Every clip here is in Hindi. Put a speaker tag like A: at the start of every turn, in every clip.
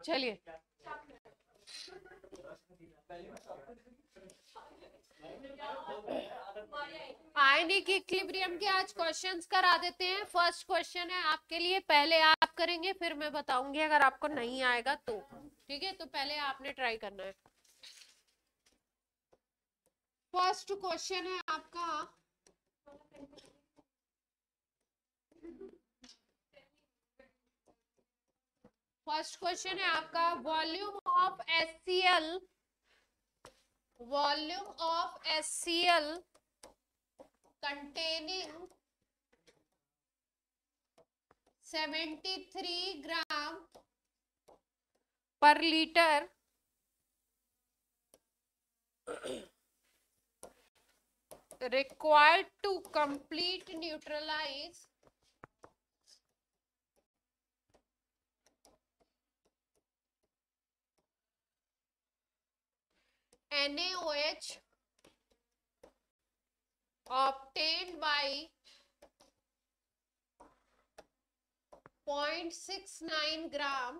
A: चलिए, आयनिक इक्विलिब्रियम के आज क्वेश्चंस करा देते हैं। फर्स्ट क्वेश्चन है आपके लिए, पहले आप करेंगे फिर मैं बताऊंगी अगर आपको नहीं आएगा तो। ठीक है, तो पहले आपने ट्राई करना है। फर्स्ट क्वेश्चन है आपका, फर्स्ट क्वेश्चन है आपका, volume of HCl, volume of HCl containing 73 ग्राम पर litre required to complete neutralize NaOH obtained by 0.69 gram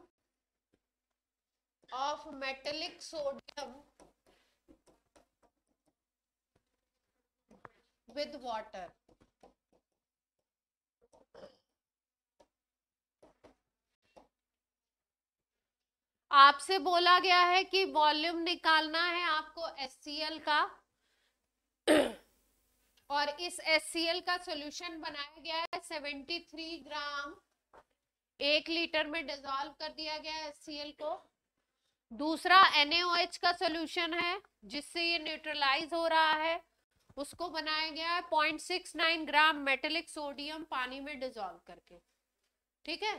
A: of metallic sodium with water. आपसे बोला गया है कि वॉल्यूम निकालना है आपको HCl का, और इस HCl का सॉल्यूशन बनाया गया है 73 ग्राम, 1 लीटर में डिसॉल्व कर दिया गया है HCl को। दूसरा NaOH का सॉल्यूशन है जिससे ये न्यूट्रलाइज हो रहा है, उसको बनाया गया है 0.69 ग्राम मेटेलिक सोडियम पानी में डिसॉल्व करके। ठीक है,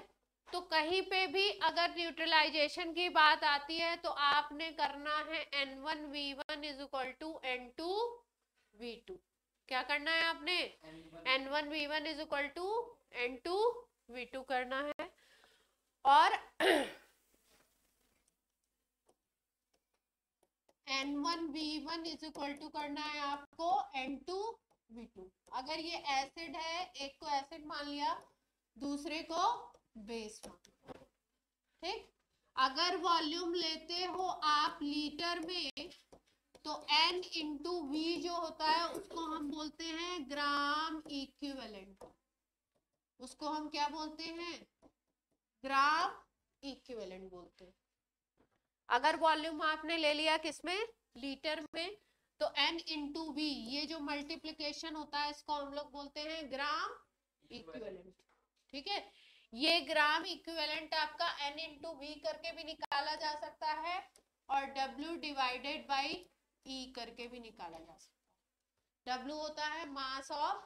A: तो कहीं पे भी अगर न्यूट्रलाइजेशन की बात आती है तो आपने करना है N1V1 is equal to N2V2। क्या करना है आपने? N1V1 is equal to N2V2 करना है। और N1V1 इज इक्वल टू करना है आपको N2V2। अगर ये एसिड है, एक को एसिड मान लिया, दूसरे को बेस मान लिया। ठीक, अगर वॉल्यूम लेते हो आप लीटर में तो N इंटू V जो होता है उसको हम बोलते हैं ग्राम इक्विवेलेंट। उसको हम क्या बोलते हैं? ग्राम इक्विवेलेंट बोलते हैं। अगर वॉल्यूम आपने ले लिया किसमें? लीटर में, तो N इंटू V, ये जो मल्टीप्लीकेशन होता है इसको हम लोग बोलते हैं ग्राम इक्विवेलेंट। ठीक है, ये ग्राम इक्विवेलेंट आपका N इंटू V करके भी निकाला जा सकता है और W डिवाइडेड बाई E करके भी निकाला जा सकता है। W होता है मास ऑफ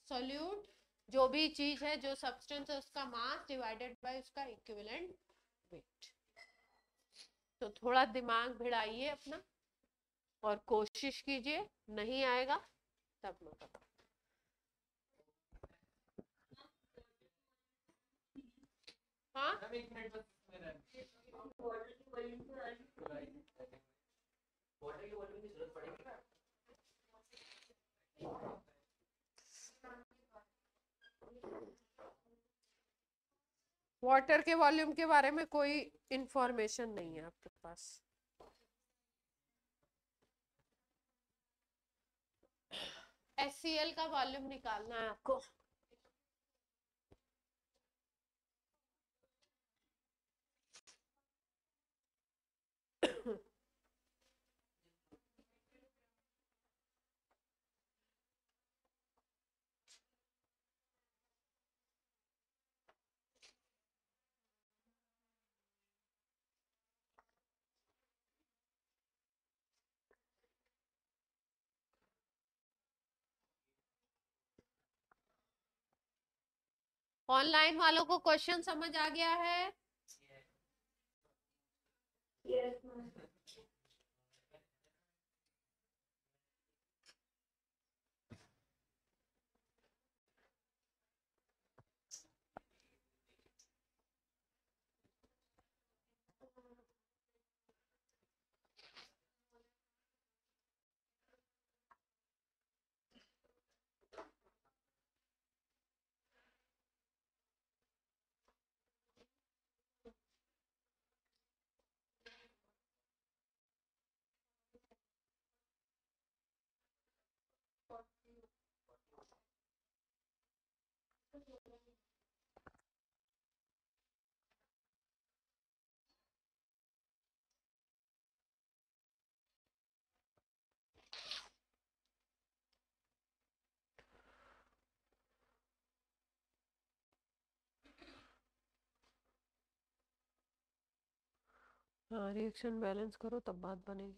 A: सोल्यूट, जो भी चीज है, जो सब्सटेंस है, उसका मास डिवाइडेड बाई उसका इक्विवेलेंट वेट। तो थोड़ा दिमाग भिड़ाइए अपना और कोशिश कीजिए, नहीं आएगा तब मैं बताऊं। हाँ, वाटर के वॉल्यूम के बारे में कोई इंफॉर्मेशन नहीं है आपके पास। HCl का वॉल्यूम निकालना है आपको। ऑनलाइन वालों को क्वेश्चन समझ आ गया है? yes, हाँ, रिएक्शन बैलेंस करो तब बात बनेगी।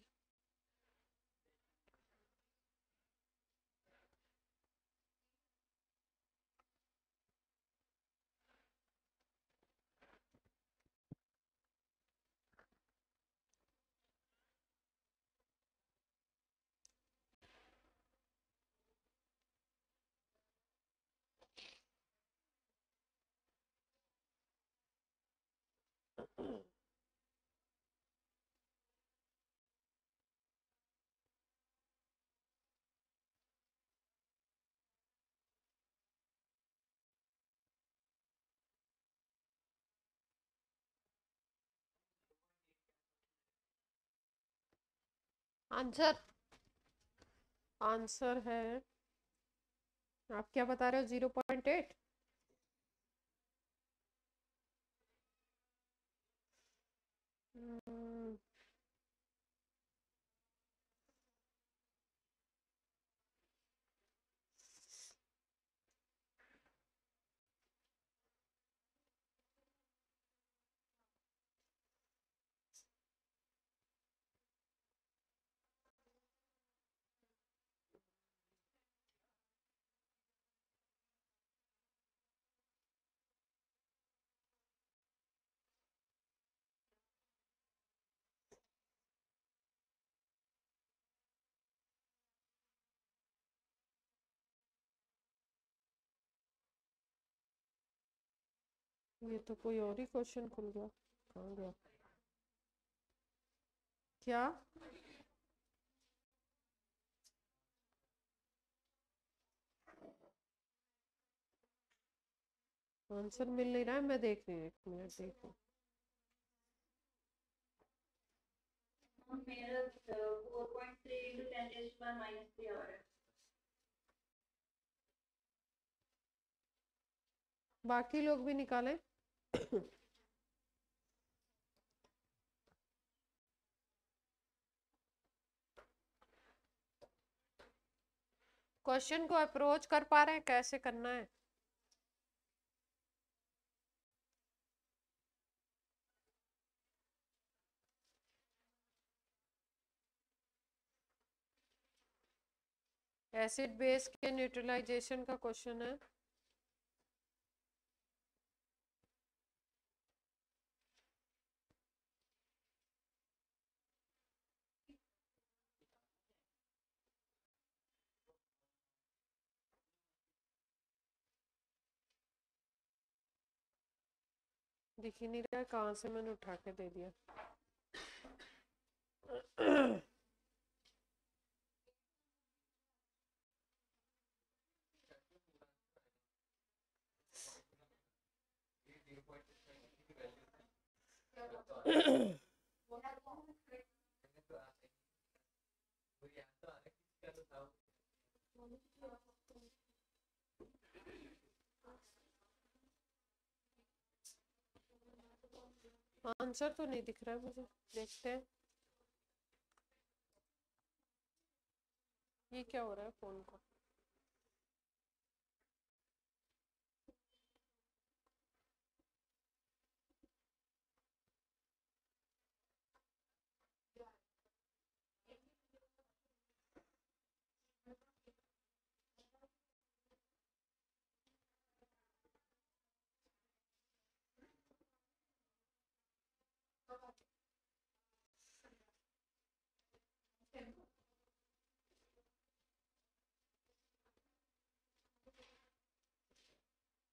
A: आंसर आंसर है, आप क्या बता रहे हो, 0.8। ये तो कोई और ही क्वेश्चन खुल गया, कहाँ गया क्या? आंसर मिल नहीं रहा है, मैं देख रही हूँ, 1 मिनट देखो।
B: मेरा 4.3 into 10 raised to power -3 आ रहा है।
A: बाकी लोग भी निकालें। क्वेश्चन को अप्रोच कर पा रहे हैं, कैसे करना है? एसिड बेस के न्यूट्रलाइजेशन का क्वेश्चन है। दिख ही नहीं रहा है, कहाँ से मैंने उठा के दे दिया। आंसर तो नहीं दिख रहा है मुझे, देखते हैं ये क्या हो रहा है फोन को।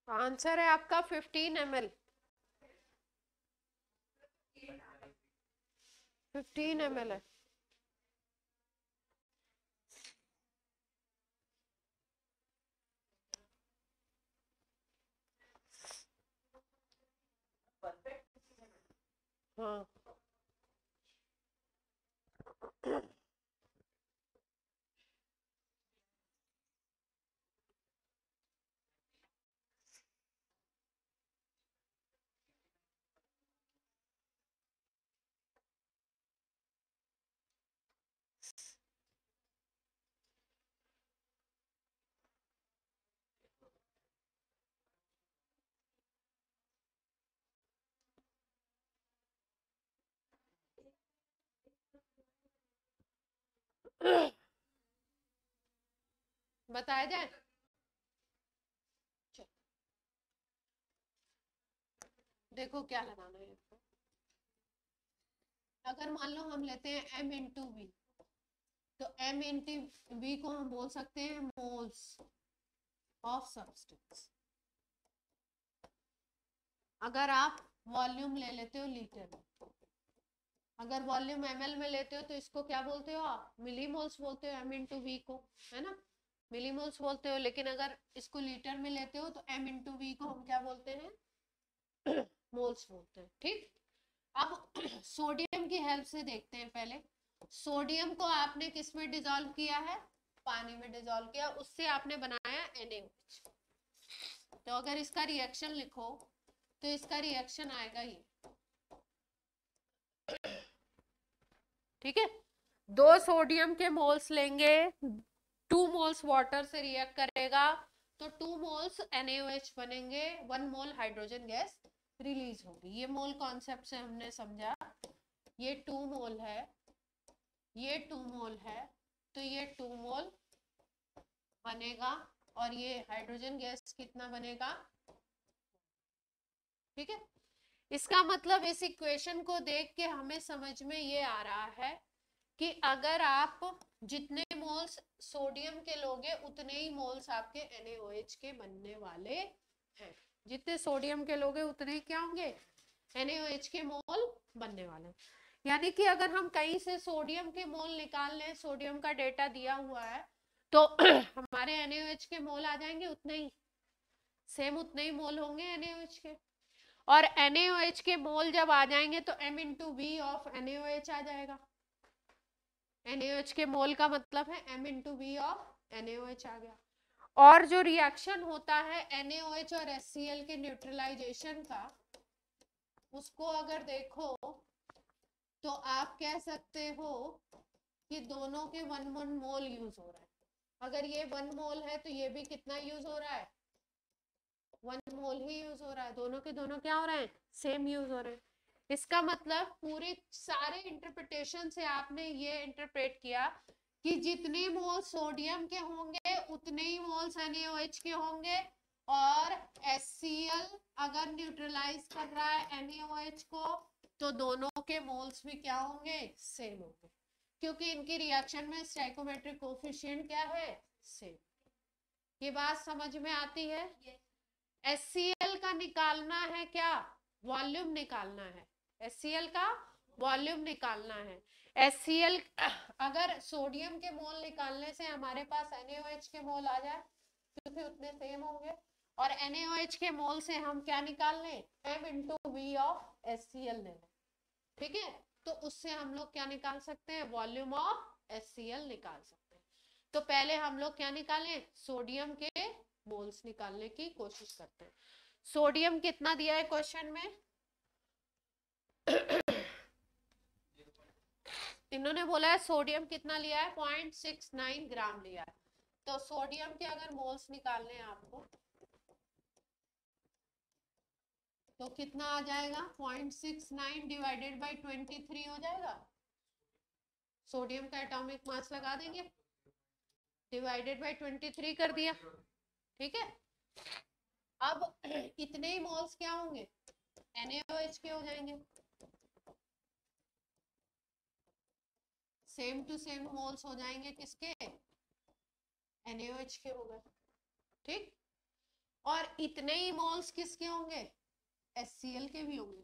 A: आंसर है आपका 15 ml। 15 ml है। हाँ, बताया जाए? चलो, देखो क्या लगाना है इसको। अगर मान लो हम लेते हैं m इंटू वी, तो m इंटू वी को हम बोल सकते हैं मोल्स ऑफ सब्सटेंस। अगर आप वॉल्यूम ले लेते हो लीटर में, अगर वॉल्यूम ml में लेते हो तो इसको क्या बोलते हो आप? मिलीमोल्स बोलते हो m इंटू वी को, है ना, मिलीमोल्स बोलते हो। लेकिन अगर इसको लीटर में लेते हो तो m इंटू वी को हम क्या बोलते हैं? मोल्स बोलते हैं। ठीक, अब सोडियम की हेल्प से देखते हैं। पहले सोडियम को आपने किस में डिसॉल्व किया है? पानी में डिसॉल्व किया, उससे आपने बनाया NaOH। तो अगर इसका रिएक्शन लिखो तो इसका रिएक्शन आएगा ये। ठीक है, 2 सोडियम के मोल्स लेंगे, 2 मोल्स वाटर से रिएक्ट करेगा तो 2 मोल्स NaOH बनेंगे, 1 मोल हाइड्रोजन गैस रिलीज होगी। ये मोल कॉन्सेप्ट से हमने समझा। ये 2 मोल है, ये 2 मोल है, तो ये 2 मोल बनेगा और ये हाइड्रोजन गैस कितना बनेगा? ठीक है, इसका मतलब इस इक्वेशन को देख के हमें समझ में ये आ रहा है कि अगर आप जितने मोल्स सोडियम के लोगे उतने ही मोल्स आपके NaOH के बनने वाले हैं। जितने सोडियम के लोगे उतने ही क्या होंगे? NaOH के मोल बनने वाले। यानी कि अगर हम कहीं से सोडियम के मोल निकाल लें, सोडियम का डेटा दिया हुआ है, तो हमारे NaOH के मोल आ जाएंगे उतने ही, सेम उतने ही मोल होंगे NaOH के। और NaOH के मोल जब आ जाएंगे तो m into V of NaOH आ जाएगा। NaOH के मोल का मतलब है m into V of NaOH आ गया। और जो रिएक्शन होता है NaOH और HCl के न्यूट्रलाइजेशन का, उसको अगर देखो तो आप कह सकते हो कि दोनों के 1 मोल यूज हो रहा है। अगर ये 1 मोल है तो ये भी कितना यूज हो रहा है? 1 मोल ही यूज हो रहा है। दोनों के दोनों क्या हो रहे हैं? सेम यूज हो रहे हैं। इसका मतलब पूरे सारे इंटरप्रिटेशन से आपने ये इंटरप्रेट किया कि जितने मोल सोडियम के होंगे उतने ही मोल्स NaOH के होंगे, और HCl अगर न्यूट्रलाइज कर रहा है NaOH को तो दोनों के मोल्स भी क्या होंगे? सेम होंगे, क्योंकि इनकी रिएक्शन में स्टोइकोमेट्रिक कोफिशिएंट क्या है? सेम। ये बात समझ में आती है? HCl का निकालना है क्या? वॉल्यूम निकालना है। HCl का वॉल्यूम निकालना है। HCl अगर सोडियम के मोल निकालने से हमारे पास NaOH के मोल आ जाए, क्योंकि उतने सेम होंगे, और NaOH के मोल से हम क्या निकाल लें? m into V of HCl ले लें। ठीक है, तो उससे हम लोग क्या निकाल सकते हैं? वॉल्यूम ऑफ HCl निकाल सकते हैं। तो पहले हम लोग क्या निकालें? सोडियम के मोल्स निकालने की कोशिश करते हैं। सोडियम कितना दिया है क्वेश्चन में? इन्होंने बोला है सोडियम कितना लिया है? 0.69 ग्राम लिया है। तो सोडियम के अगर मोल्स निकालने हैं आपको तो कितना आ जाएगा? 0.69 डिवाइडेड बाई 23 हो जाएगा। सोडियम का एटॉमिक मास लगा देंगे, डिवाइडेड बाई 23 कर दिया। ठीक है, अब इतने ही मोल्स क्या होंगे? NaOH के हो जाएंगे। सेम टू सेम मोल्स हो जाएंगे किसके? NaOH के हो गए। ठीक, और इतने ही मोल्स किसके होंगे? HCl के भी होंगे।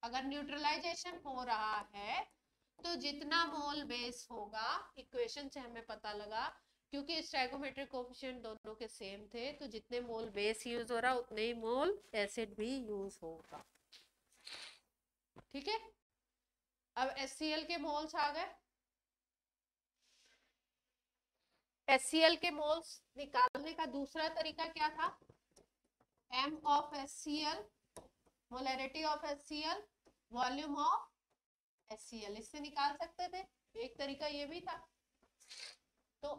A: अगर न्यूट्रलाइजेशन हो रहा है तो जितना मोल बेस होगा, इक्वेशन से हमें पता लगा, क्योंकि स्टोइकोमेट्रिक कोफिशिएंट दोनों के सेम थे, तो जितने मोल बेस यूज हो रहा उतने ही मोल एसिड भी यूज होगा। ठीक है, अब HCl के मोल्स आ गए। HCl के मोल्स निकालने का दूसरा तरीका क्या था? m of HCl, molarity of HCl, volume of HCl, इससे निकाल सकते थे। एक तरीका ये भी था। तो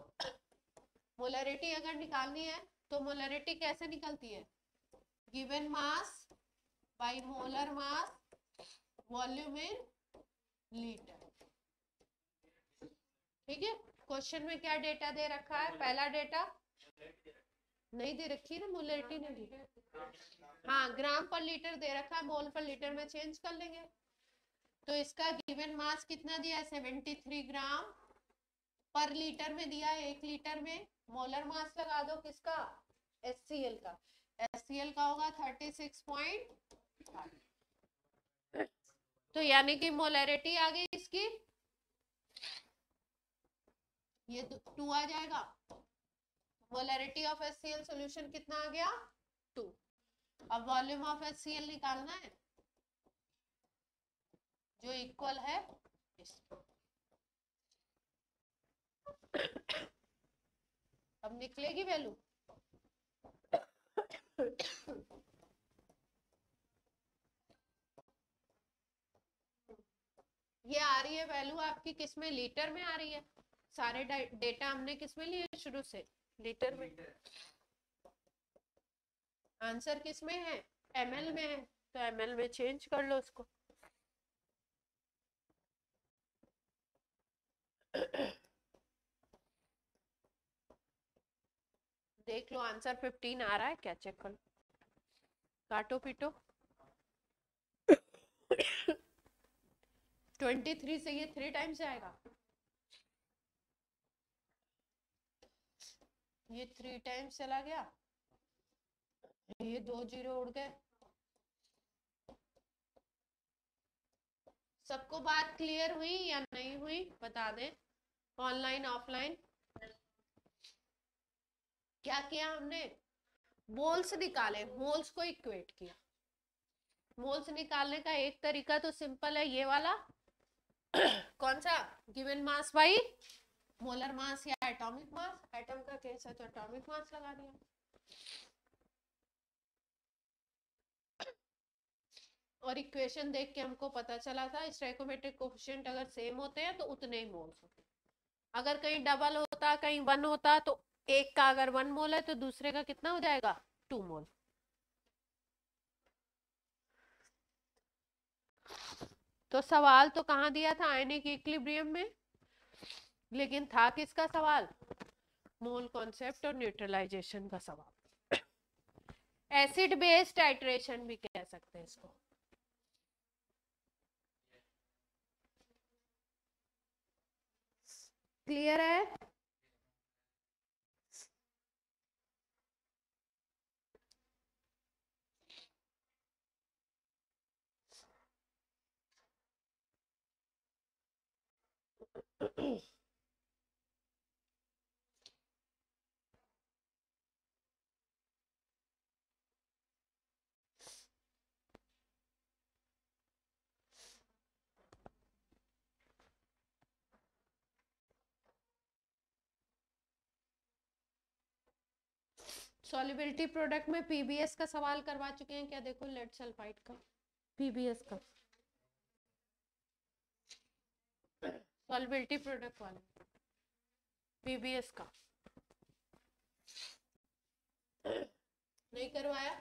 A: मोलैरिटी अगर निकालनी है तो मोलैरिटी कैसे निकलती है? Given mass by molar mass volume in litre. ठीक है, क्वेश्चन में क्या डेटा दे रखा है? पहला डेटा नहीं दे रखी है ना, मोलरिटी नहीं दी। हाँ, ग्राम पर लीटर दे रखा है, मोल पर लीटर में चेंज कर लेंगे। तो इसका गिवन मास कितना दिया है? 73 ग्राम पर लीटर में दिया है, 1 लीटर में। मोलर मास लगा दो किसका? HCl का। HCl का होगा 36.5। तो यानी कि मोलरिटी आ गई इसकी, ये 2 आ जाएगा। मोलरिटी ऑफ HCl सॉल्यूशन कितना आ गया? 2। अब वॉल्यूम ऑफ HCl निकालना है जो इक्वल है इसको। अब निकलेगी वैल्यू। ये आ रही है वैल्यू आपकी किस में? लीटर में आ रही है। सारे डेटा हमने किस में लिए शुरू से? लीटर में। आंसर किस में है? ml में है, तो ml में चेंज कर लो उसको। देख लो आंसर 15 आ रहा है क्या, चेक कर लो। काटो पीटो। 23 से ये 3 टाइम्स आएगा, ये 3 टाइम्स चला गया, ये 2 जीरो उड़ गए। सबको बात क्लियर हुई या नहीं हुई बता दें, ऑनलाइन ऑफलाइन। क्या किया हमने? मोल्स निकाले, मोल्स को इक्वेट किया। मोल्स निकालने का एक तरीका तो सिंपल है, ये वाला। कौन सा? Given mass by molar mass या एटॉमिक मास। एटम का केस है तो एटॉमिक मास लगा दिया। और इक्वेशन देख के हमको पता चला था स्टोइकोमेट्रिक कोएफिशिएंट अगर सेम होते हैं तो उतने ही मोल्स होते हैं। अगर कहीं डबल होता, कहीं 1 होता, तो एक का अगर 1 मोल है तो दूसरे का कितना हो जाएगा? 2 मोल। तो सवाल तो कहाँ दिया था? आयनिक इक्विलिब्रियम में, लेकिन था किसका सवाल? मोल कॉन्सेप्ट और न्यूट्रलाइजेशन का सवाल। एसिड बेस टाइट्रेशन भी कह सकते हैं इसको। क्लियर है? सॉल्युबिलिटी प्रोडक्ट में पीबीएस का सवाल करवा चुके हैं क्या? देखो लेड सल्फाइड का पीबीएस का सॉल्युबिलिटी प्रोडक्ट वाला पीबीएस का नहीं करवाया।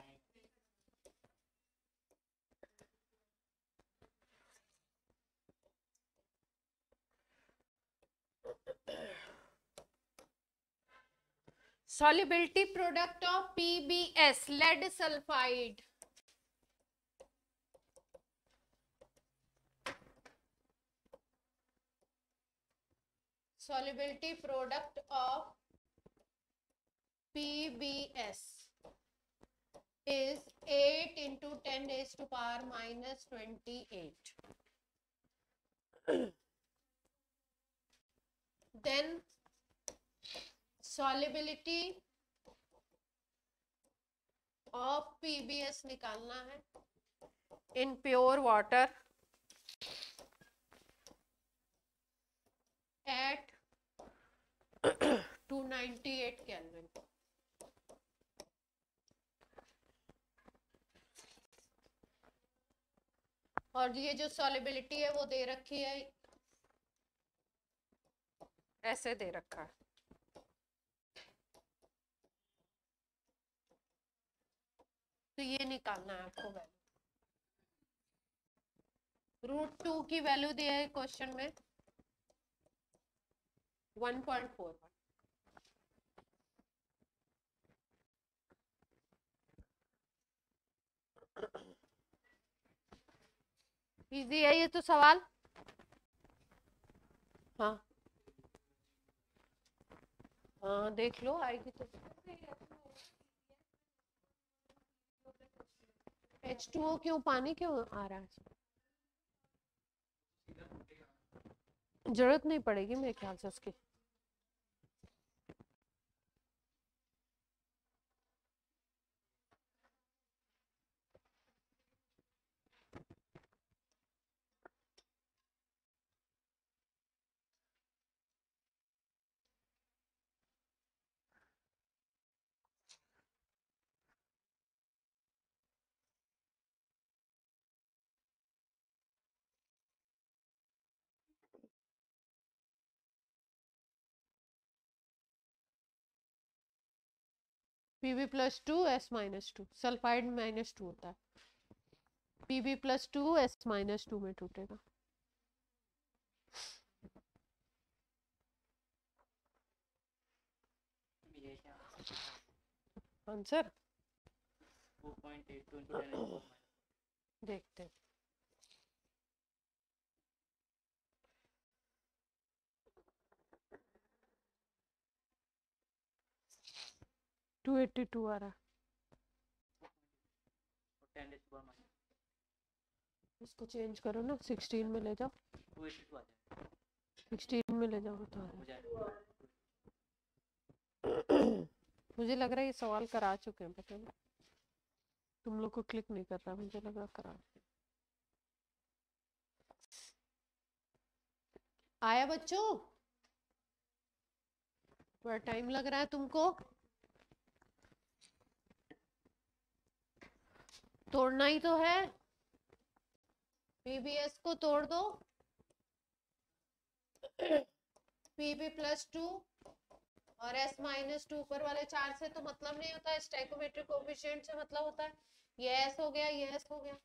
A: solubility product of PBS, lead sulfide. Solubility product of PBS is 8 into 10 raised to power minus 28. Then solubility of PBS निकालना है in pure water at 298 Kelvin. और ये जो solubility है वो दे रखी है, ऐसे दे रखा है। तो ये निकालना है आपको वैल्यू। √2 की वैल्यू दी है क्वेश्चन में 1.41। इजी है ये तो सवाल। हाँ हाँ देख लो आएगी तो। H2O क्यों, पानी क्यों आ रहा है? जरूरत नहीं पड़ेगी मेरे ख्याल से उसकी। Pb+2 S-2 सल्फाइड -2 होता है। Pb+2 S-2 में टूटेगा। आंसर
C: 2.82 into 10
A: देखते हैं। टू 82 आ रहा है।
C: 10 raised to power minus
A: इसको चेंज करो ना, 16 में ले जाओ।
C: 282 आ जाए
A: 16 में ले जाओ तो आ
C: हो जाए।
A: रहा। मुझे लग रहा है ये सवाल करा चुके हैं, पता नहीं तुम लोग को क्लिक नहीं कर रहा, मुझे लग रहा करा। आया बच्चों? बड़ा टाइम लग रहा है तुमको। तोड़ना ही तो है। पीबीएस को तोड़ दो। Pb+2 और S-2 ऊपर वाले चार से तो मतलब नहीं होता है, स्टैइकोमेट्रिक कोएफिशिएंट से मतलब होता है। ये S हो गया, ये S हो गया।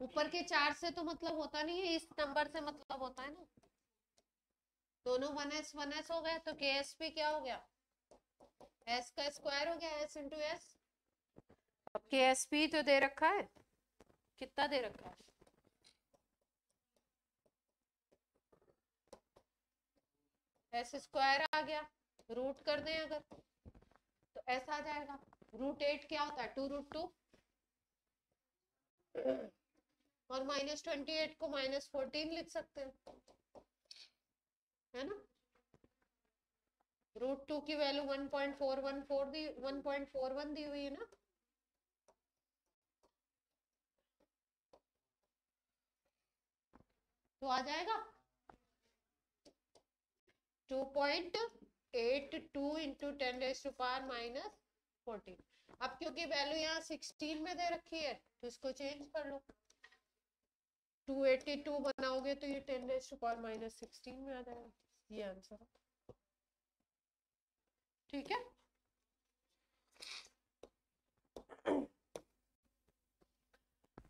A: ऊपर के चार से तो मतलब होता नहीं है, इस नंबर से मतलब होता है ना। दोनों 1s हो गए तो KSP क्या हो गया? S का स्क्वायर हो गया, S इंटू S। अब KSP तो दे रखा है, कितना दे रखा है? S स्क्वायर आ गया, रूट कर दें अगर तो S आ जाएगा। √8 क्या होता है? 2√2 और -28 को -14 लिख सकते हैं, है ना। √2 की वैल्यू 1.414 दी, 1.41 दी हुई है ना। तो आ जाएगा 2.82 इंटू 10⁻⁻14। अब क्योंकि वैल्यू यहाँ 16 में दे रखी है तो इसको चेंज कर लो। 282 बनाओगे तो ये 10⁻⁻16 में आ जाएगा। ये आंसर ठीक है।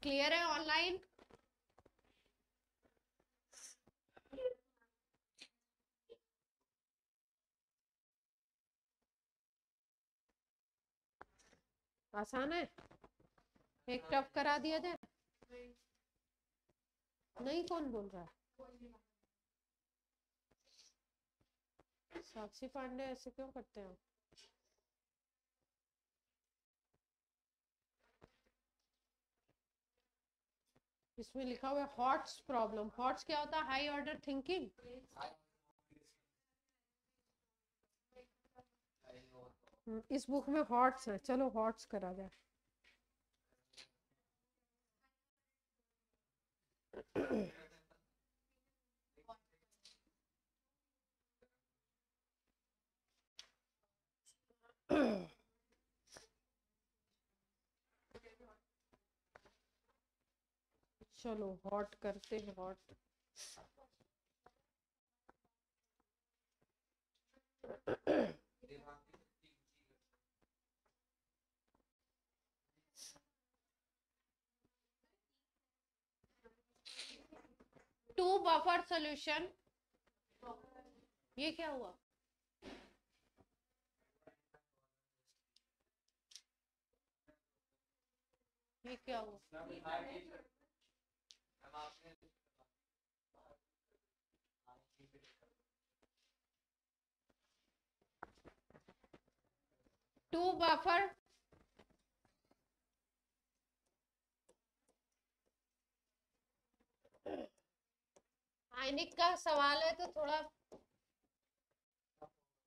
A: क्लियर है ऑनलाइन? आसान है। एक टफ करा दिया जाए। नहीं, कौन बोल रहा है? साक्षी पांडे ऐसे क्यों करते हैं? इसमें लिखा हुआ है हॉट्स प्रॉब्लम। हॉट्स क्या होता है? High order thinking. इस बुक में हॉट्स है, चलो हॉट्स करा जाए। चलो हॉट करते हैं, हॉट। टू बफर सॉल्यूशन, ये क्या हुआ? ये क्या हुआ? टू बफर आयनिक का सवाल है तो थोड़ा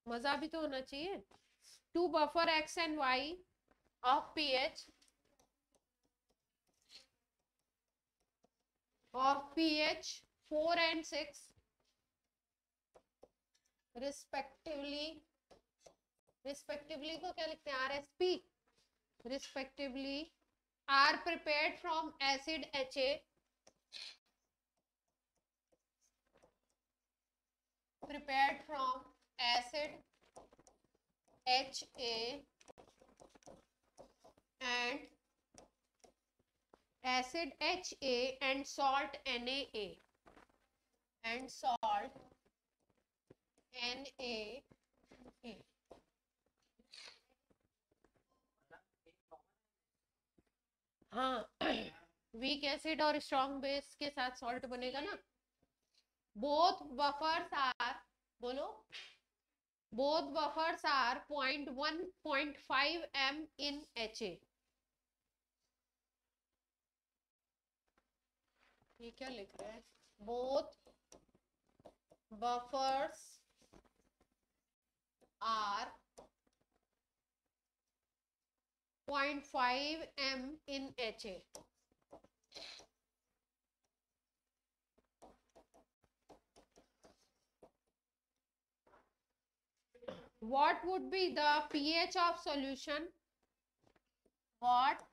A: मजा भी तो होना चाहिए। Two buffer X and Y of pH of pH 4 and 6 respectively को क्या लिखते हैं? RSP respectively are prepared from acid HA and acid HA and salt NaA हाँ वीक एसिड और स्ट्रॉन्ग बेस के साथ सॉल्ट बनेगा ना। बोथ बफर्स आर, बोलो, both buffers are 0.1-0.5 m in HA। ये क्या लिख रहे हैं? Both buffers are 0.5 m in HA। What would be the pH of solution? What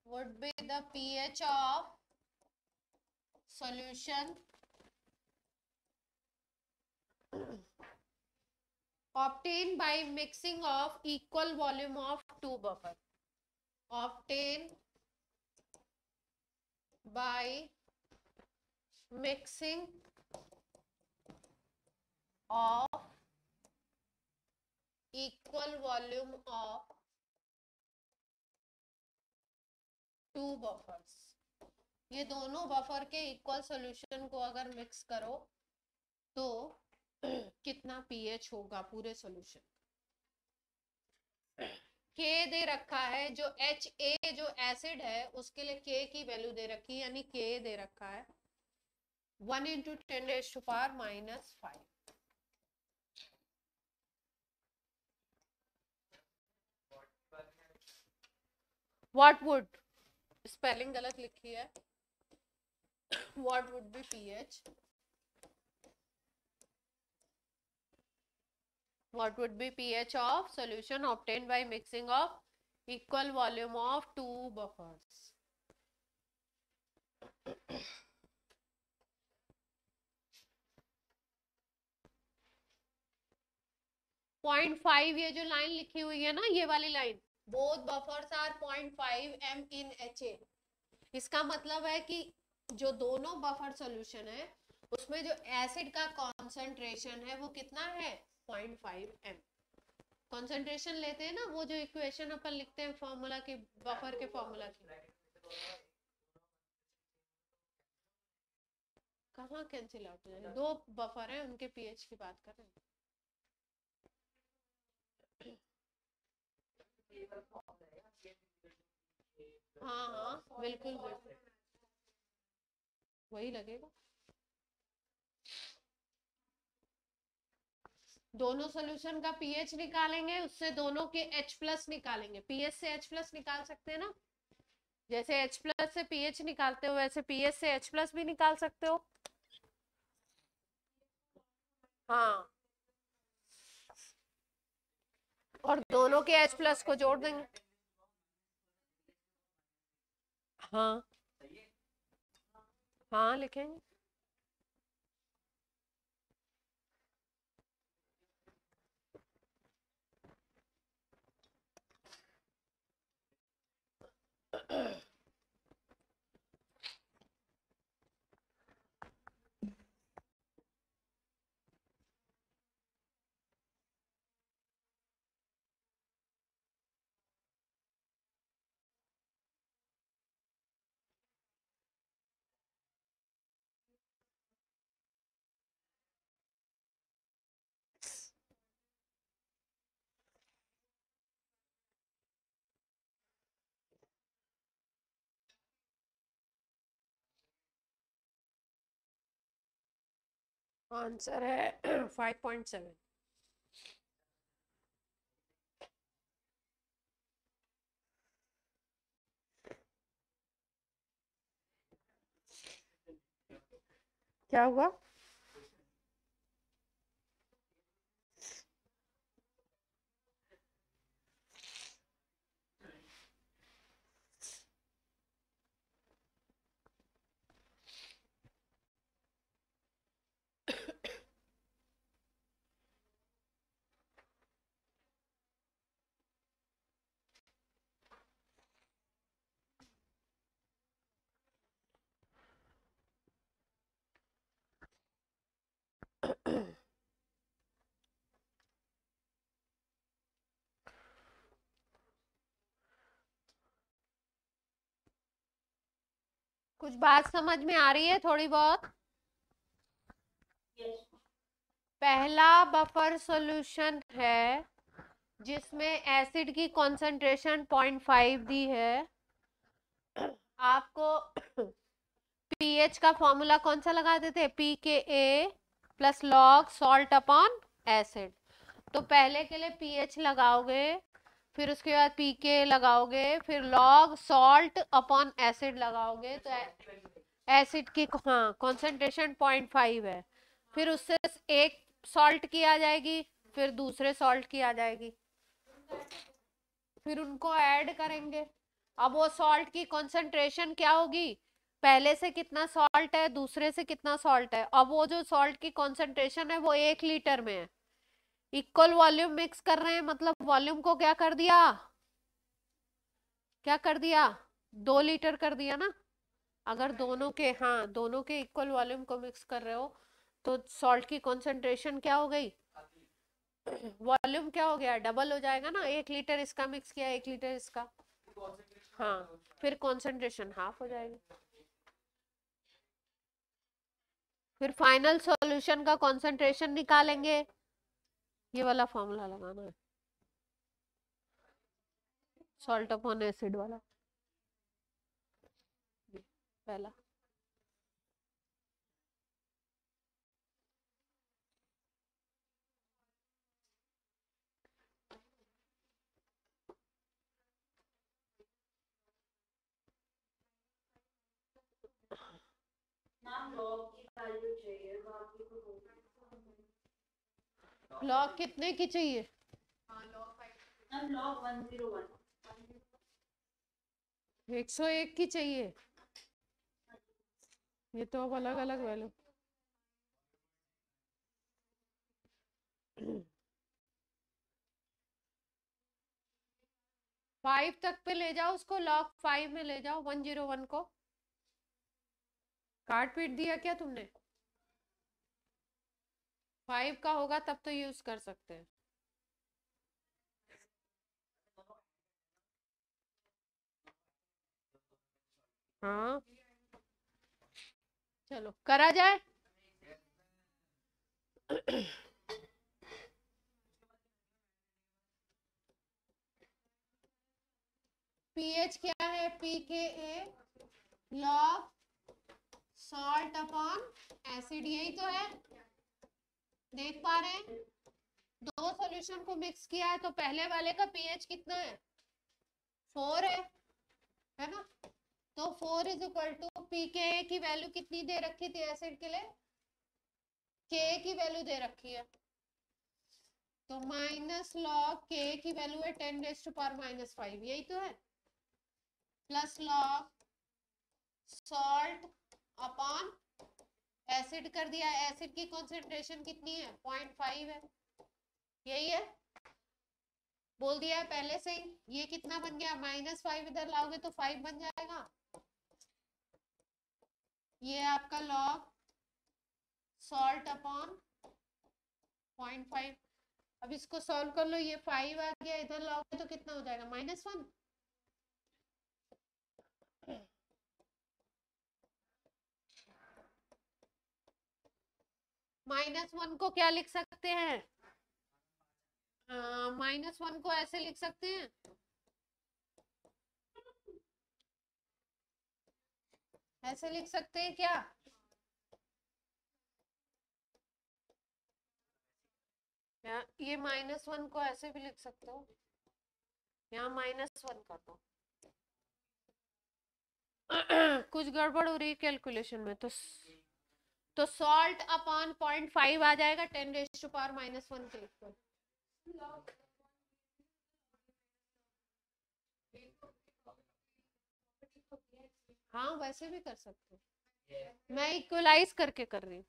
A: would be the pH of solution obtained by mixing of equal volume of two buffer? Obtained by mixing of equal volume of two buffers। ये दोनों बफर के इक्वल सॉल्यूशन को अगर मिक्स करो तो कितना पीएच होगा पूरे सॉल्यूशन? के दे रखा है, जो HA जो एसिड है उसके लिए के की वैल्यू दे रखी है, यानी के दे रखा है 1 × 10⁻⁵। What would, स्पेलिंग गलत लिखी है, what would be pH? What would be pH of solution obtained by mixing of equal volume of two buffers? 0.5, ये जो लाइन लिखी हुई है ना, ये वाली line, both buffers are 0.5 m in HA। इसका मतलब है कि जो दोनों बफर सॉल्यूशन है उसमें जो एसिड का कॉन्सेंट्रेशन है वो कितना है? 0.5 m। कॉन्सेंट्रेशन लेते हैं ना, वो जो इक्वेशन अपन लिखते हैं फॉर्मूला की, बफर के फॉर्मूला की, कहाँ कैंसिल आउट हो जाए? दो बफर है, उनके पीएच की बात कर रहे हैं। हाँ हाँ बिल्कुल बिल्कुल वही लगेगा। दोनों सॉल्यूशन का पीएच निकालेंगे, उससे दोनों के H+ निकालेंगे। पीएच से H+ निकाल सकते हैं ना, जैसे H+ से पीएच निकालते हो वैसे पीएच से H+ भी निकाल सकते हो। हाँ, और दोनों के H+ को जोड़ देंगे। हाँ हाँ लिखेंगे। आंसर है 5.7। क्या हुआ? कुछ बात समझ में आ रही है थोड़ी बहुत?
B: Yes.
A: पहला बफर सॉल्यूशन है जिसमें एसिड की कॉन्सेंट्रेशन 0.5 दी है। आपको पीएच का फॉर्मूला कौन सा लगाते थे? P K a plus log salt upon acid. तो पहले के लिए पीएच लगाओगे, फिर उसके बाद पीके लगाओगे, फिर लॉग सॉल्ट अपॉन एसिड लगाओगे तो एसिड की हाँ कॉन्सेंट्रेशन 0.5 है। फिर उससे एक सॉल्ट की आ जाएगी, फिर दूसरे सॉल्ट की आ जाएगी, फिर उनको ऐड करेंगे। अब वो सॉल्ट की कॉन्सेंट्रेशन क्या होगी? पहले से कितना सॉल्ट है, दूसरे से कितना सॉल्ट है। अब वो जो सॉल्ट की कॉन्सेंट्रेशन है वो 1 लीटर में है। इक्वल वॉल्यूम मिक्स कर रहे हैं, मतलब वॉल्यूम को क्या कर दिया? क्या कर दिया? 2 लीटर कर दिया ना। अगर दोनों के इक्वल वॉल्यूम को मिक्स कर रहे हो तो सॉल्ट की कॉन्सेंट्रेशन क्या हो गई? वॉल्यूम क्या हो गया? डबल हो जाएगा ना। 1 लीटर इसका मिक्स किया, 1 लीटर इसका, हाँ, फिर कॉन्सेंट्रेशन हाफ हो जाएगी। फिर फाइनल सॉल्यूशन का कॉन्सेंट्रेशन निकालेंगे। ये वाला फॉर्मूला लगाना है, सॉल्ट अपॉन एसिड वाला, पहला।
B: मैम लॉग की वैल्यू चाहिए, बाकी को
A: लॉग कितने की चाहिए?
B: मैम लॉग 101
A: 101 की चाहिए। ये तो अब अलग अलग वैल्यू। 5 तक पे ले जाओ उसको, लॉग 5 में ले जाओ 101 को। काट पीट दिया क्या तुमने? 5 का होगा तब तो यूज कर सकते हैं। हाँ चलो करा जाए। पीएच क्या है? पी के ए लॉग सॉल्ट अपॉन एसिड, यही तो है। देख पा रहे हैं? दो सॉल्यूशन को मिक्स किया है तो पहले वाले का पीएच कितना है? 4 है ना। तो 4 is equal to P K ए की वैल्यू कितनी दे रखी थी एसिड के लिए? के की वैल्यू दे रखी है, तो माइनस लॉग के की वैल्यू है 10⁻⁻5, यही तो है। Plus log salt upon acid कर दिया। एसिड की कॉन्सेंट्रेशन कितनी है? 0.5 है, यही है। बोल दिया है पहले से ही। ये कितना बन गया? -5 इधर लाओगे तो 5 बन जाएगा। ये आपका लॉग सॉल्ट अपॉन 0.5। अब इसको सॉल्व कर लो, ये 5 आ गया, इधर लाओगे तो कितना हो जाएगा? -1। -1 को क्या लिख सकते हैं? -1 को ऐसे लिख सकते हैं, ऐसे लिख सकते हैं क्या? ये -1 को ऐसे भी लिख सकते हो, यहाँ -1 कर दो। कुछ गड़बड़ हो रही है कैलकुलेशन में, तो सॉल्ट अपॉन 0.5 आ जाएगा 10⁻⁻1 के इक्वल। हाँ वैसे भी कर सकते हो, मैं इक्वलाइज करके कर रही हूँ,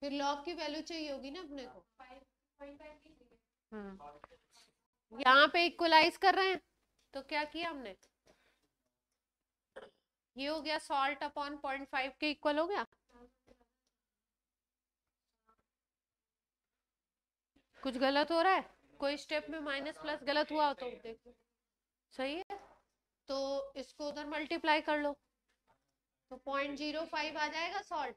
A: फिर लॉग की वैल्यू चाहिए होगी ना अपने को। यहाँ पे इक्वलाइज कर रहे हैं, तो क्या किया हमने, ये हो गया सॉल्ट अपॉन 0.5 के इक्वल हो गया। कुछ गलत हो रहा है, कोई स्टेप में माइनस प्लस गलत हुआ हो तो देखो। सही है, तो इसको उधर मल्टीप्लाई कर लो, तो 0.05 आ जाएगा सॉल्ट।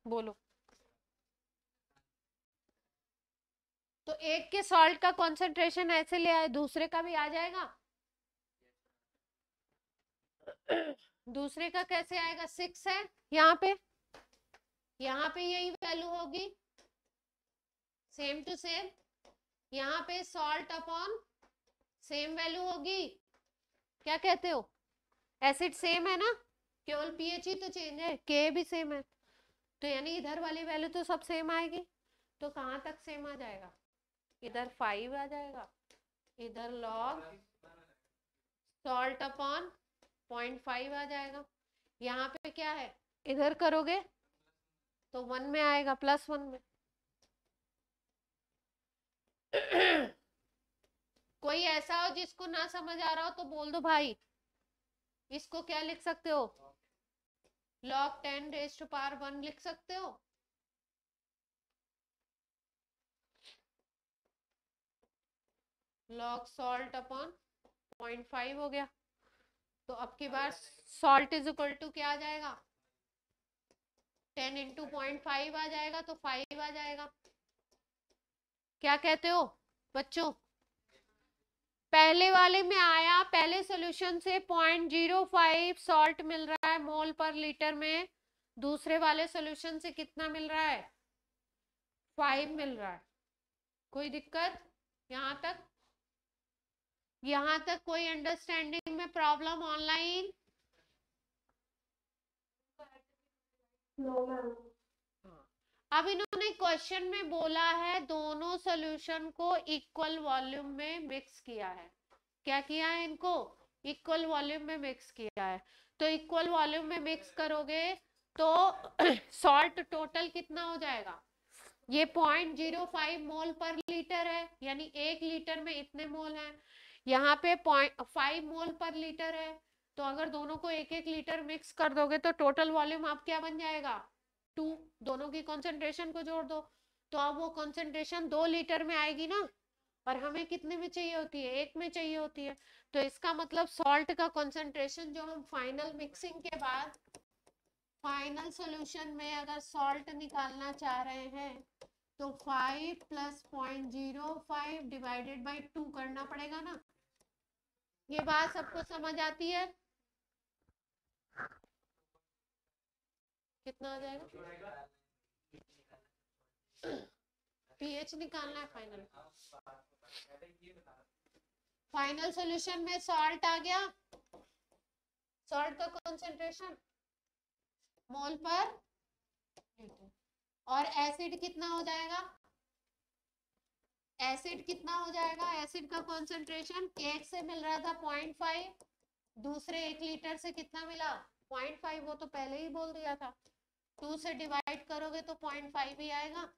A: बोलो, तो एक के सॉल्ट का कॉन्सेंट्रेशन ऐसे ले आए, दूसरे का भी आ जाएगा। दूसरे का कैसे आएगा, 6 है यहाँ पे यही वैल्यू होगी, सेम टू सेम। यहाँ पे सॉल्ट अपॉन सेम वैल्यू होगी, क्या कहते हो, एसिड सेम है ना, केवल पीएच ही तो चेंज है, के भी सेम है, तो यानी इधर वाली वैल्यू तो सब सेम आएगी। तो कहाँ तक सेम आ जाएगा, इधर 5 आ जाएगा, इधर लॉग सॉल्ट अपॉन 0.5 आ जाएगा। यहाँ पे क्या है, इधर करोगे तो 1 में आएगा, +1 में। कोई ऐसा हो जिसको ना समझ आ रहा हो तो बोल दो भाई। इसको क्या लिख सकते हो, log 10⁻1 लिख सकते हो। log सॉल्ट अपॉन 0.5 हो गया, तो अब की बार सॉल्ट इज इक्वल टू क्या आ जाएगा, 10 × 0.5 आ जाएगा, तो 5 आ जाएगा। क्या कहते हो बच्चों, पहले वाले में आया, पहले सॉल्यूशन से 0.05 सॉल्ट मिल रहा है मोल पर लीटर में, दूसरे वाले सॉल्यूशन से कितना मिल रहा है, 5 मिल रहा है। कोई दिक्कत यहाँ तक कोई अंडरस्टैंडिंग में प्रॉब्लम ऑनलाइन? अब इन्होंने क्वेश्चन में बोला है दोनों सॉल्यूशन को इक्वल वॉल्यूम में मिक्स किया है। क्या किया है, इनको इक्वल वॉल्यूम में मिक्स किया है। तो इक्वल वॉल्यूम में मिक्स करोगे तो सॉल्ट टोटल कितना हो जाएगा, ये 0.05 मोल पर लीटर है, यानी 1 लीटर में इतने मोल हैं, यहाँ पे 0.5 मोल पर लीटर है। तो अगर दोनों को 1-1 लीटर मिक्स कर दोगे तो टोटल वॉल्यूम आप क्या बन जाएगा, 2। दोनों की कंसंट्रेशन को जोड़ दो, तो अब वो कंसंट्रेशन 2 लीटर में आएगी ना, और हमें कितने में चाहिए होती है, 1 में चाहिए होती है। तो इसका मतलब सॉल्ट का कंसंट्रेशन जो हम फाइनल मिक्सिंग के बाद फाइनल सॉल्यूशन में अगर सॉल्ट निकालना चाह रहे हैं तो 5 + 0.05 डिवाइडेड बाई 2 करना पड़ेगा ना। ये बात सबको समझ आती है, कितना आ जाएगा, पीएच निकालना है फाइनल सॉल्यूशन में सॉल्ट आ गया, सॉल्ट का कंसंट्रेशन मोल पर लीटर, और एसिड कितना हो जाएगा, एसिड कितना हो जाएगा, एसिड का कंसंट्रेशन एक से मिल रहा था 0.5, दूसरे 1 लीटर से कितना मिला 0.5, वो तो पहले ही बोल दिया था, 2 से डिवाइड करोगे तो 0.5 ही आएगा।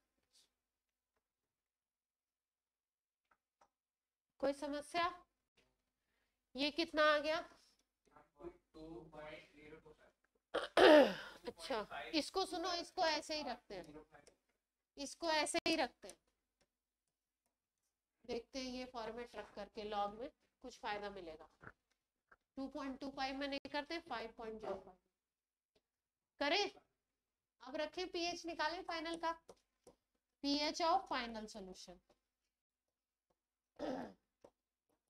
A: कोई समस्या, ये कितना आ गया, अच्छा इसको सुनो, इसको ऐसे ही रखते हैं, इसको ऐसे ही रखते हैं, देखते हैं ये फॉर्मेट रख करके लॉग में कुछ फायदा मिलेगा। 2.25 में नहीं करते, 5.05 करें। अब रखें पीएच निकालें फाइनल का, पीएच ऑफ फाइनल सॉल्यूशन।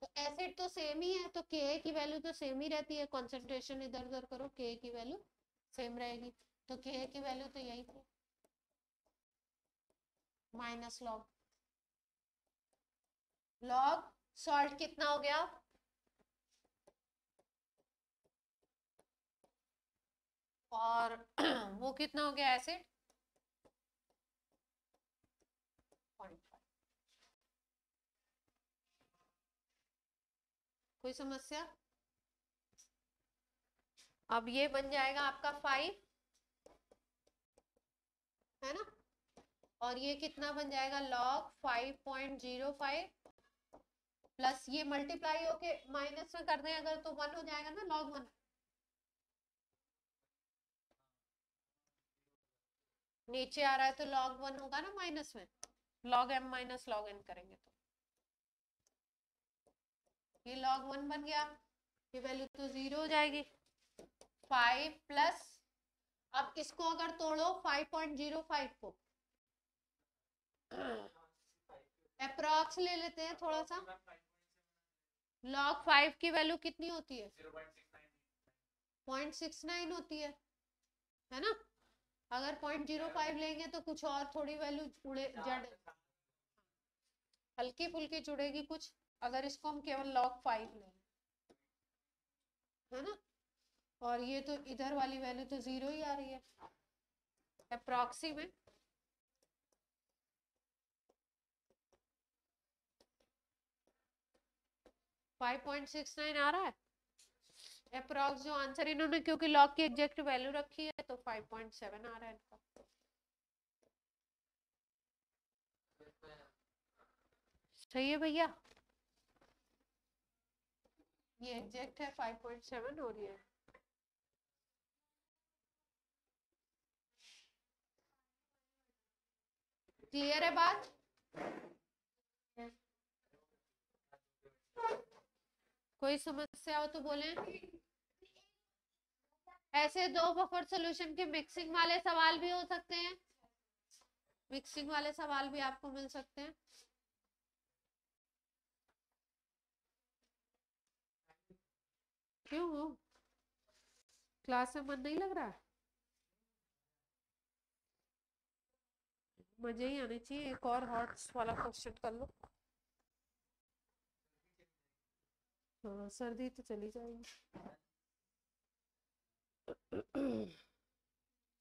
A: तो एसिड तो सेम ही है, तो के की वैल्यू तो सेम ही रहती है, कंसंट्रेशन इधर उधर करो, के की वैल्यू सेम रहेगी। तो के की वैल्यू तो यही थी, माइनस लॉग। लॉग सॉल्ट कितना हो गया? और वो कितना हो गया एसिड? 0.5। कोई समस्या? अब ये बन जाएगा आपका 5, है ना, और ये कितना बन जाएगा? लॉग 5.05 प्लस ये मल्टीप्लाई होके माइनस में कर दें अगर तो 1 हो जाएगा ना, लॉग 1। नीचे आ रहा है तो लॉग 1 होगा ना माइनस में, log m minus log n करेंगे तो ये log 1 बन गया, ये वैल्यू तो 0 हो जाएगी। 5 प्लस, अब इसको अगर तोड़ो 5.05 को, अप्रॉक्स ले लेते हैं थोड़ा सा। log 5 की वैल्यू कितनी होती है? 0.69 होती है ना। अगर 0.05 लेंगे तो कुछ और थोड़ी वैल्यू जुड़े, जड़ हल्की फुल्की जुड़ेगी कुछ, अगर इसको हम केवल log 5 लें, है ना। और ये तो इधर वाली वैल्यू तो 0 ही आ रही है अप्रॉक्सीमेट। फाइव 5.69 आ रहा है अप्रॉक्स जो आंसर इन्होंने, क्योंकि लॉग की एग्जैक्ट वैल्यू रखी है तो 5.7 आ रहा है इनका। सही है भैया, ये एग्जैक्ट है 5.7 हो रही है। क्लियर है बात? कोई समस्या हो तो बोलें। ऐसे दो बफर सॉल्यूशन के मिक्सिंग वाले सवाल भी हो सकते हैं, मिक्सिंग वाले सवाल भी आपको मिल सकते हैं। क्यों, क्लास में मन नहीं लग रहा? मजे ही आने चाहिए। एक और हॉट्स वाला क्वेश्चन कर लो। हाँ, सर्दी तो चली जाएगी।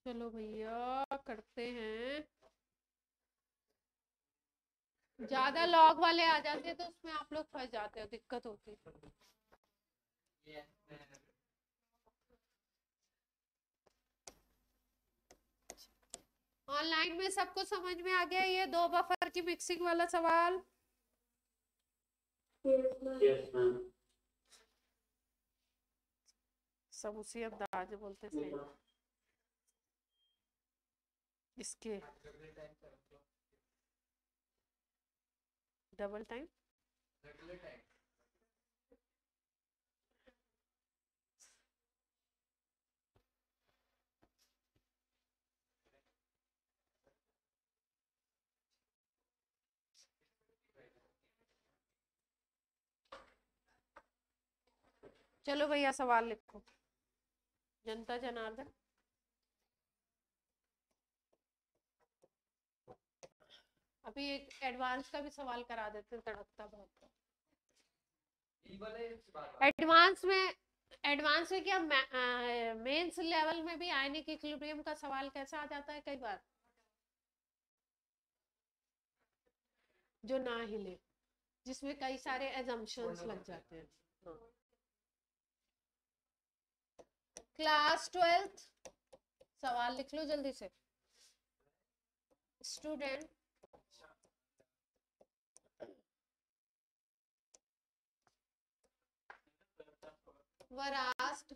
A: चलो भैया करते हैं। ज्यादा लॉग वाले आ जाते तो उसमें आप लोग फंस जाते हो, दिक्कत होती। ऑनलाइन में सबको समझ में आ गया ये दो बफर की मिक्सिंग वाला सवाल?
B: Yes, ma'am.
A: सब उसी अंदाज में बोलते थे इसके। डबल टाइम चलो भैया सवाल लिखो। जनता जनार्दन, अभी एक एडवांस का भी सवाल करा देते हैं, तड़कता बहुत। एडवांस में क्या, मेंस लेवल में भी आयनिक इक्विलिब्रियम का सवाल कैसा आ जाता है कई बार, जो ना हिले, जिसमें कई सारे एजम्पशंस लग जाते हैं। क्लास 12th सवाल लिख लो जल्दी से। स्टूडेंट वर आस्क्ड,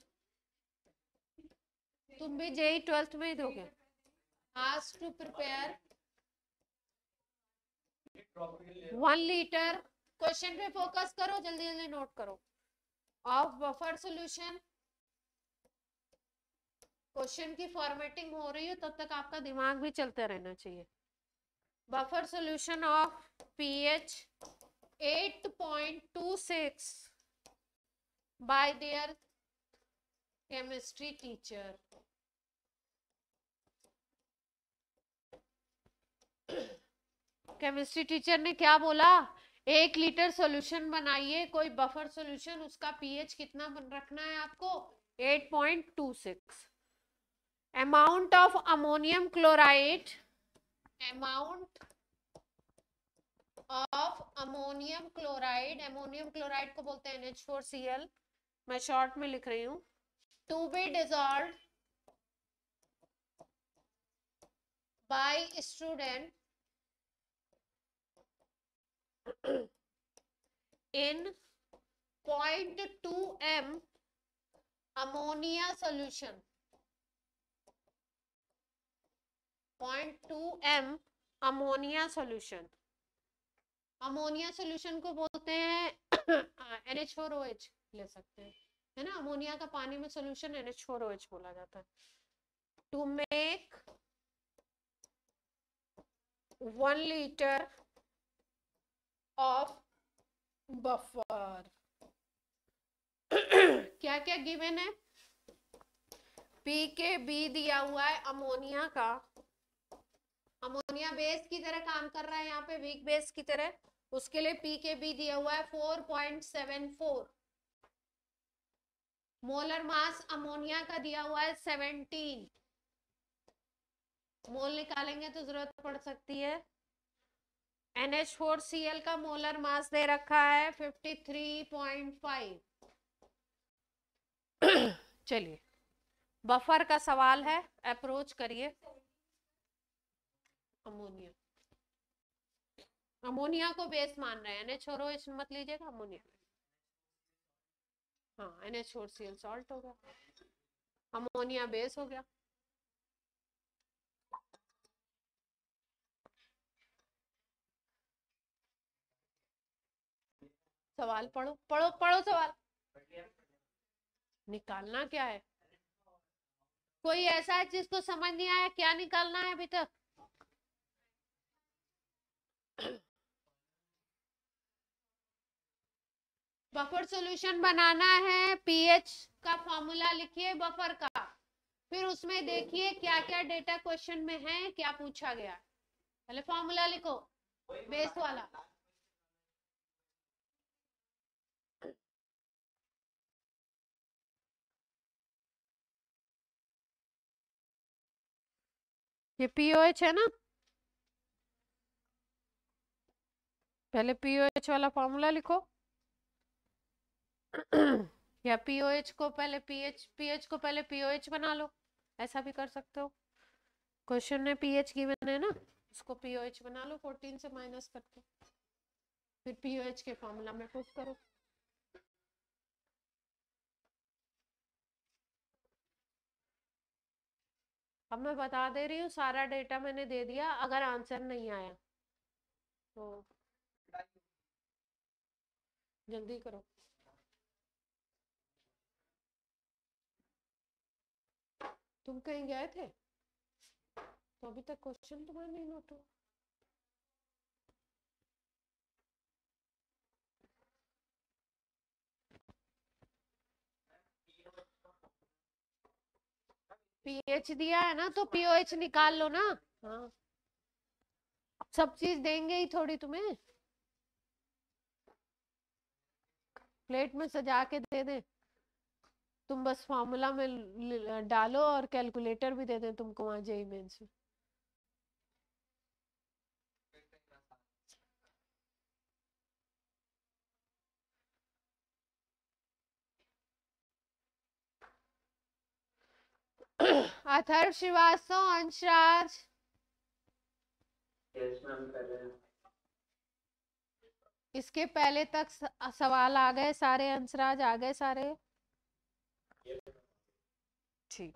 A: तुम भी जेई 12th में ही दोगे, asked to prepare 1 litre, question पे फोकस करो, जल्दी जल्दी नोट करो, ऑफ बफर सॉल्यूशन। क्वेश्चन की फॉर्मेटिंग हो रही है तब तक आपका दिमाग भी चलते रहना चाहिए। Buffer solution of pH 8.26 by their chemistry teacher। Chemistry teacher ने क्या बोला, 1 लीटर सॉल्यूशन बनाइए, कोई बफर सॉल्यूशन, उसका पीएच कितना रखना है आपको, 8.26। Amount of ammonium chloride, amount of ammonium chloride को बोलते हैं NH4Cl, मैं शॉर्ट में लिख रही हूं, to be dissolved by student in 0.2 m ammonia solution, 0.2 m ammonia solution, ammonia solution को बोलते हैं NH4OH ले सकते हैं, है ना, अमोनिया का पानी में सोल्यूशन NH4OH बोला जाता है। To make 1 litre of buffer क्या क्या गिवन है, PKB दिया हुआ है अमोनिया का, अमोनिया बेस की तरह काम कर रहा है यहाँ पे, वीक बेस की तरह, उसके लिए PKB दिया हुआ है 4.74, मोलर मास अमोनिया का दिया हुआ है 17, मोल निकालेंगे तो जरूरत पड़ सकती है। NH4Cl का मोलर मास दे रखा है 53.5। चलिए बफर का सवाल है, अप्रोच करिए। अमोनिया, अमोनिया को बेस मान रहे हैं, NH4OH मत लीजिएगा, अमोनिया, हाँ NH4Cl सॉल्ट हो गया, अमोनिया बेस हो गया। सवाल पढ़ो पढ़ो पढ़ो, सवाल निकालना क्या है, कोई ऐसा है जिसको समझ नहीं आया क्या निकालना है अभी तक, बफर सॉल्यूशन बनाना है, पीएच का फॉर्मूला लिखिए बफर का, फिर उसमें देखिए क्या क्या डेटा क्वेश्चन में है, क्या पूछा गया, पहले फॉर्मूला लिखो बेस वाला। ये पीओएच है ना, पहले पीओएच वाला फॉर्मूला लिखो या पीओएच को पहले पीएच को पहले पीओएच बना लो, ऐसा भी कर सकते हो, क्वेश्चन में पीएच गिवन है ना, उसको पीओएच बना लो 14 से माइनस करके, फिर पीओएच के फॉर्मूला में पुट करो। अब मैं बता दे रही हूँ, सारा डेटा मैंने दे दिया, अगर आंसर नहीं आया तो जल्दी करो। तुम कहीं गए थे तो अभी तक क्वेश्चन तुम्हारा नहीं नोट हुआ, पीएच दिया है ना तो पीओएच निकाल लो ना, हाँ सब चीज देंगे ही थोड़ी तुम्हें, प्लेट में सजा के दे दे, तुम बस फॉर्मूला में डालो और कैलकुलेटर भी दे दें तुमको वहां जेई मेंस में। अथर्व श्रीवास्तव, अंशराज, इसके पहले तक सवाल आ गए सारे, अंशराज आ गए सारे, ठीक,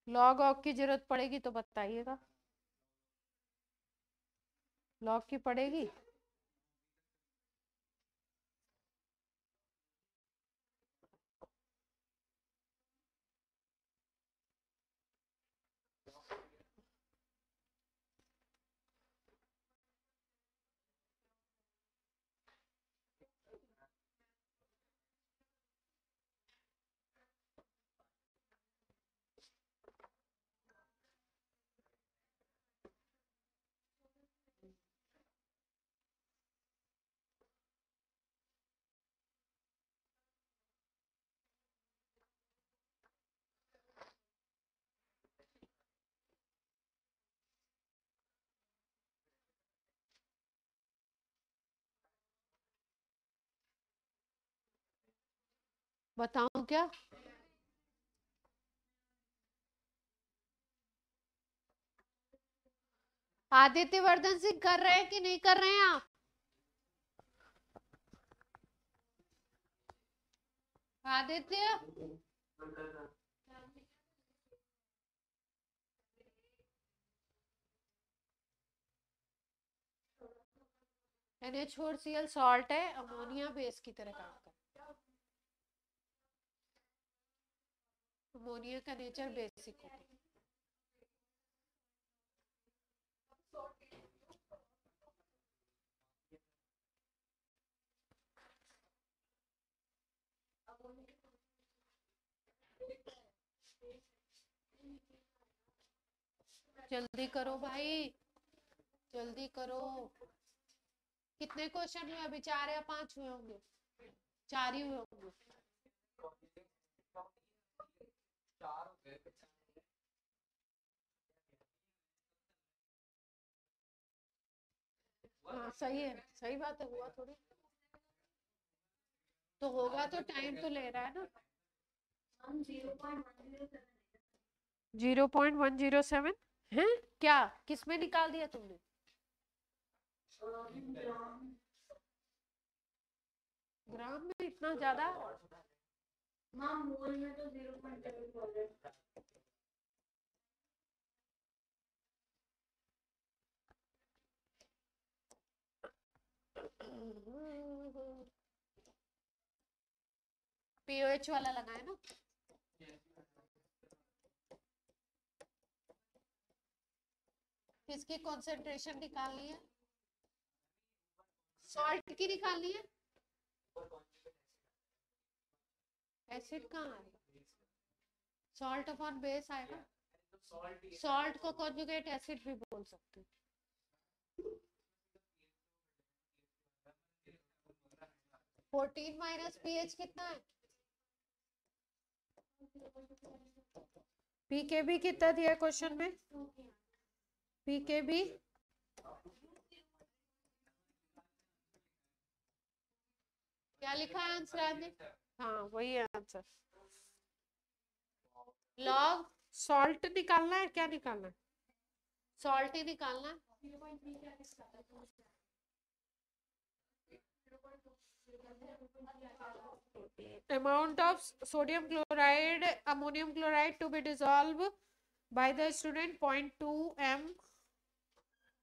A: लॉग ऑग की जरूरत पड़ेगी तो बताइएगा, लॉग की पड़ेगी, बताऊं क्या? आदित्य वर्धन सिंह कर रहे हैं कि नहीं कर रहे हैं आप? आदित्य NH4Cl सॉल्ट है, अमोनिया बेस की तरह काम करता है। अमोनिया का नेचर बेसिक होता है। जल्दी करो भाई, जल्दी करो। कितने क्वेश्चन हुए अभी? 4 या 5 हुए होंगे? 4 ही हुए होंगे। हाँ सही है, सही बात है, हुआ थोड़ी तो होगा, तो टाइम तो ले रहा है ना।
B: हम 0.107
A: 0.107 है क्या? किसमें निकाल दिया तुमने? ग्राम में इतना ज्यादा?
B: मैम मोल में तो 0.7 बोल रहे हैं।
A: पीओएच वाला लगा है ना? किसकी कंसंट्रेशन निकालनी है? सॉल्ट की निकालनी है? एसिड कहाँ आएगा? सॉल्ट अपॉन बेस आएगा। सॉल्ट को कॉन्जुगेट एसिड भी बोल सकते हैं। 14 माइनस पीएच कितना है? पीकेबी कितना दिया क्वेश्चन में? पीकेबी क्या लिखा है आंसर में? हाँ वही है आंसर। लॉग सॉल्ट निकालना है, क्या निकालना है? सॉल्ट ही निकालना है। Amount of sodium chloride, ammonium chloride to be dissolved by the student 0.2 m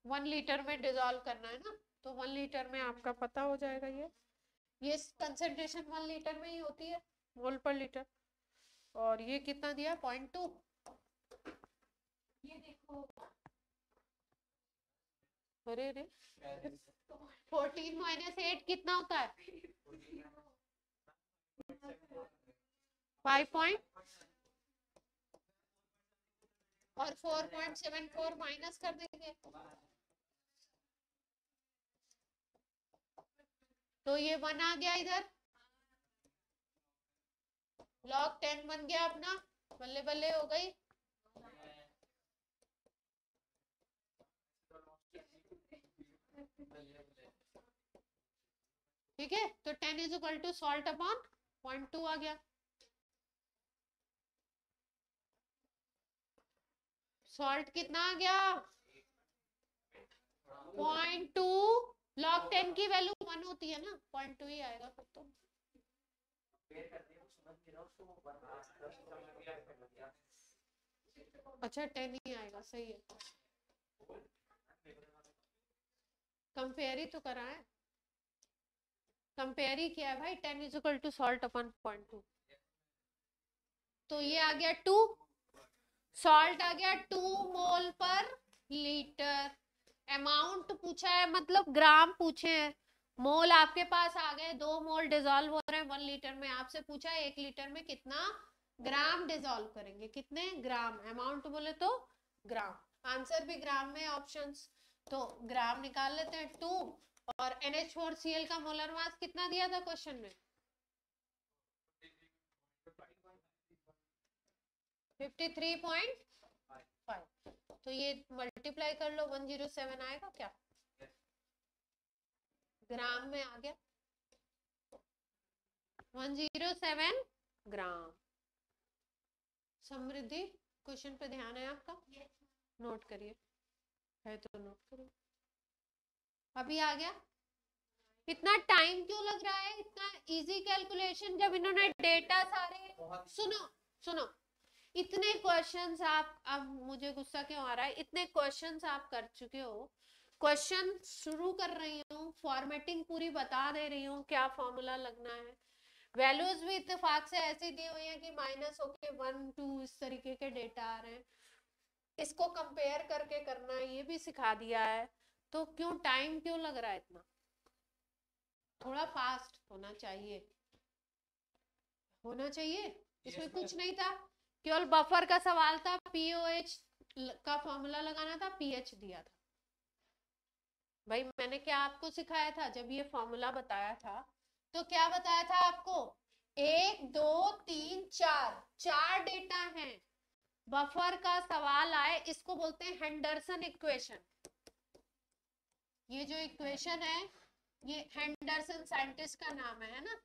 A: 1 litre में डिजोल्व करना है ना, तो 1 लीटर में आपका पता हो जाएगा। ये कंसेंट्रेशन 1 लीटर में ही होती है, मोल पर लीटर। और ये कितना दिया? 0.2। ये देखो, अरे रे 14 माइनस 8 कितना होता है? 5 और 4.74 माइनस कर देंगे तो ये 1 आ गया इधर। log 10 बन गया अपना, बल्ले बल्ले हो गई। ठीक है, तो 10 is equal to salt upon 0.2 आ गया। सॉल्ट कितना आ गया? 0.2। log 10 की वैल्यू 1 होती है ना, 0.2 ही आएगा फिर तो। अच्छा 10 ही आएगा, सही है। कंपेयर ही तो करा है, कंपेयर ही किया है भाई। 10 इज इक्वल टू सॉल्ट अपन 0.2, तो ये आ गया 2। सॉल्ट आ गया 2 मोल पर लीटर। अमाउंट पूछा है मतलब ग्राम पूछे हैं। मोल आपके पास आ गए, 2 मोल डिजोल्व हो रहे हैं 1 लीटर में। आपसे पूछा है 1 लीटर में कितना ग्राम डिजोल्व करेंगे, कितने ग्राम। अमाउंट बोले तो ग्राम, आंसर भी ग्राम में ऑप्शंस, तो ग्राम निकाल लेते हैं 2। और NH4Cl का मोलर मास कितना दिया था क्वेश्चन में? 53.5। तो ये मल्टीप्लाई कर लो, 107 आएगा क्या? ग्राम में आ गया 107 ग्राम। समृद्धि, क्वेश्चन पे ध्यान है आपका? नोट करिए, है तो नोट करिए। अभी आ गया? इतना टाइम क्यों लग रहा है? इतना इजी कैलकुलेशन जब इन्होंने डेटा सारे, सुनो सुनो, इतने क्वेश्चंस आप, अब मुझे गुस्सा क्यों आ रहा है, इतने क्वेश्चंस आप कर चुके हो, क्वेश्चन शुरू कर रही हूँ, फॉर्मेटिंग पूरी बता दे रही हूँ, क्या फॉर्मूला लगना है, वैल्यूज भी इत्तेफाक से ऐसी दी हुई है कि माइनस होके 1 2 इस तरीके के डेटा आ रहे हैं, इसको कंपेयर करके करना है ये भी सिखा दिया है, तो क्यों टाइम क्यों लग रहा है इतना? थोड़ा फास्ट होना चाहिए, होना चाहिए। इसमें कुछ नहीं था, केवल बफर का सवाल था, पीओएच का फॉर्मूला लगाना था, पीएच दिया था। भाई मैंने क्या आपको सिखाया था जब ये फॉर्मूला बताया था? तो क्या बताया था आपको? 1 2 3 4 4 डेटा हैं, बफर का सवाल आए, इसको बोलते हैं हेंडरसन इक्वेशन। ये जो इक्वेशन है ये हेंडरसन साइंटिस्ट का नाम है ना।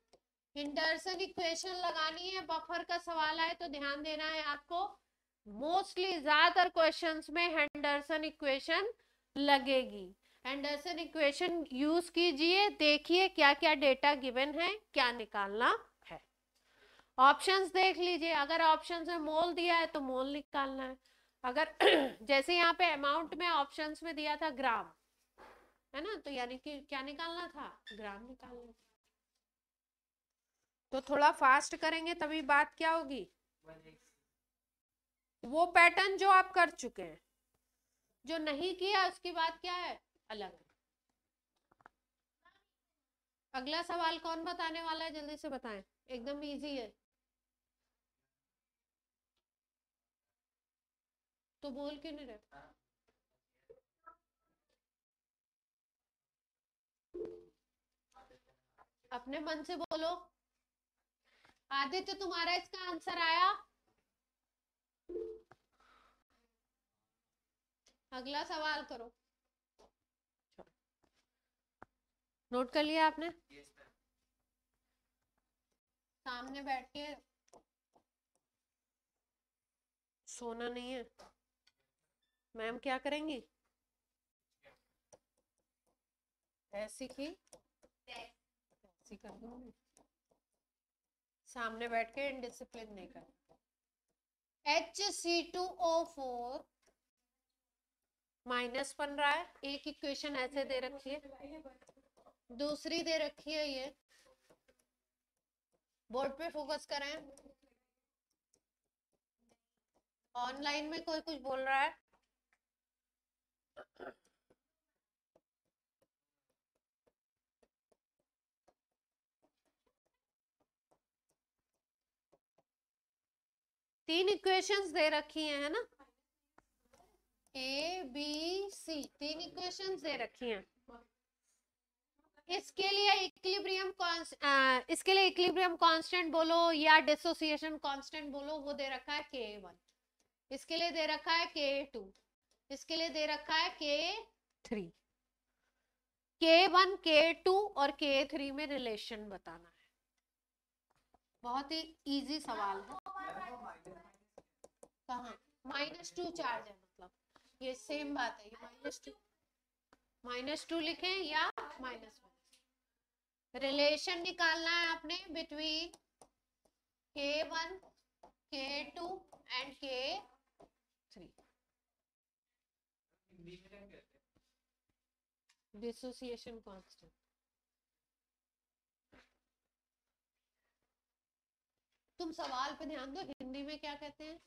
A: हेंडरसन इक्वेशन लगानी है, बफर का सवाल आए तो ध्यान देना है आपको, मोस्टली ज्यादातर क्वेश्चंस में हेंडरसन इक्वेशन लगेगी। हेंडरसन इक्वेशन यूज कीजिए, देखिए क्या क्या डेटा गिवन है, क्या निकालना है। ऑप्शंस देख लीजिए, अगर ऑप्शंस में मोल दिया है तो मोल निकालना है, अगर जैसे यहाँ पे अमाउंट में ऑप्शंस में दिया था ग्राम, है ना, तो यानी कि क्या निकालना था? ग्राम निकालना था। तो थोड़ा फास्ट करेंगे तभी बात क्या होगी, वो पैटर्न जो आप कर चुके हैं, जो नहीं किया उसकी बात क्या है, अलग। अगला सवाल कौन बताने वाला है, जल्दी से बताएं, एकदम इजी है। तो बोल क्यों नहीं रहे? अपने मन से बोलो। आदित्य तुम्हारा इसका आंसर आया? अगला सवाल करो। नोट कर लिया आपने? सामने बैठ के सोना नहीं है। मैम क्या करेंगी? ऐसी की ऐसी कर दूंगी, सामने बैठ के इनडिसिप्लिन नहीं कर। HC2O4 माइनस बन रहा है, एक इक्वेशन ऐसे दे रखी है, दूसरी दे रखी है ये, बोर्ड पे फोकस करें। ऑनलाइन में कोई कुछ बोल रहा है? तीन इक्वेशंस दे रखी है ना, A B C, तीन इक्वेशंस दे रखी हैं। इसके लिए इक्विलिब्रियम कांस्टेंट बोलो या डिसोसिएशन कांस्टेंट बोलो, वो दे रखा है K1, इसके लिए दे रखा है K2, इसके लिए दे रखा है K3। K1 K2 और K3 में रिलेशन बताना है, बहुत ही इजी सवाल है। कहाँ -2 चार्ज है, मतलब ये सेम बात है, ये -2 लिखें या -1, रिलेशन निकालना है आपने between K1 K2 and K3। Dissociation constant. तुम सवाल पे ध्यान दो, हिंदी में क्या कहते हैं?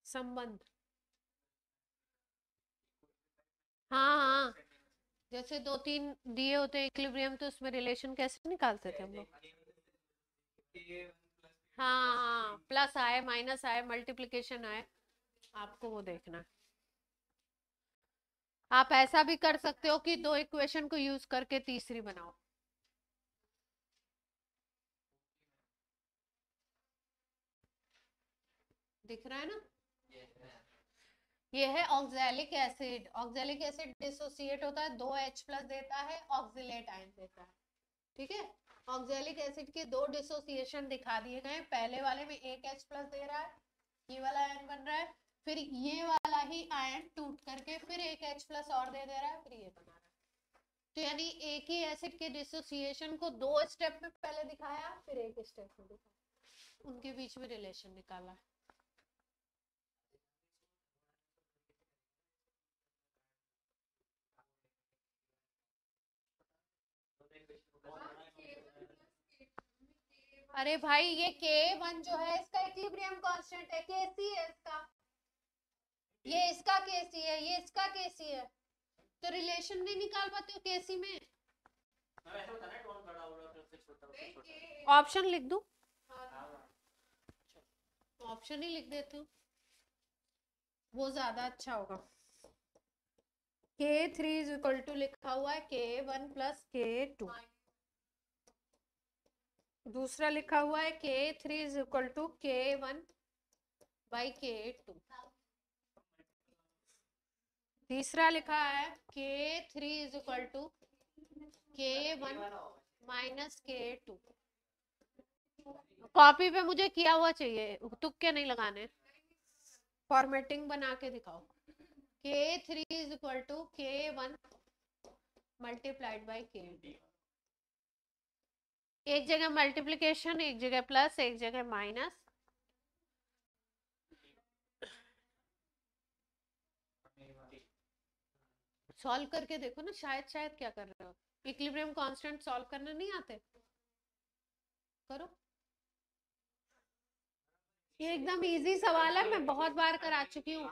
A: संबंध। हाँ हाँ, जैसे 2 3 दिए होते हैं इक्विलिब्रियम, तो उसमें रिलेशन कैसे निकालते थे हम लोग? हाँ हाँ, प्लस आए माइनस आए मल्टीप्लिकेशन आए, आपको वो देखना है। आप ऐसा भी कर सकते हो कि 2 इक्वेशन को यूज करके तीसरी बनाओ। दिख रहा है ना? ये है oxalic acid. Oxalic acid dissociate होता है, 2 H+ देता है, ऑक्सिलेट आयन देता है। ठीक है, ऑक्सैलिक एसिड के 2 डिसोसिएशन दिखा दिए गए। पहले वाले में 1 H+ दे रहा है, ये वाला आयन बन रहा है, फिर ये वाला ही आयन टूट करके फिर 1 H+ और दे रहा है, फिर ये बना रहा है। तो यानी एक ही एसिड के डिसोसिएशन को 2 स्टेप में पहले दिखाया, फिर एक स्टेप में दिखाया, उनके बीच में रिलेशन निकाला। अरे भाई ये K1 जो है इसका इक्विलिब्रियम कांस्टेंट है, Kc है इसका, ये इसका Kc है, ये इसका Kc है, तो रिलेशन नहीं निकाल पाते हो Kc में। ऑप्शन लिख दूं? ऑप्शन ही लिख देती हूँ, वो ज्यादा अच्छा होगा। K3 इज इक्वल टू लिखा हुआ है K1 + K2, दूसरा लिखा हुआ है K3 is equal to K1 / K2, तीसरा लिखा है K3 is equal to K1 - K2। Copy पे मुझे किया हुआ चाहिए, तुक्के नहीं लगाने, फॉर्मेटिंग बना के दिखाओ। K3 is equal to K1 × K2, एक जगह मल्टीप्लिकेशन, एक जगह प्लस, एक जगह माइनस। सॉल्व करके देखो ना, शायद क्या कर रहे हो, इक्विलिब्रियम कांस्टेंट सॉल्व करना नहीं आते, करो। ये एकदम इजी सवाल है, मैं बहुत बार करा चुकी हूँ,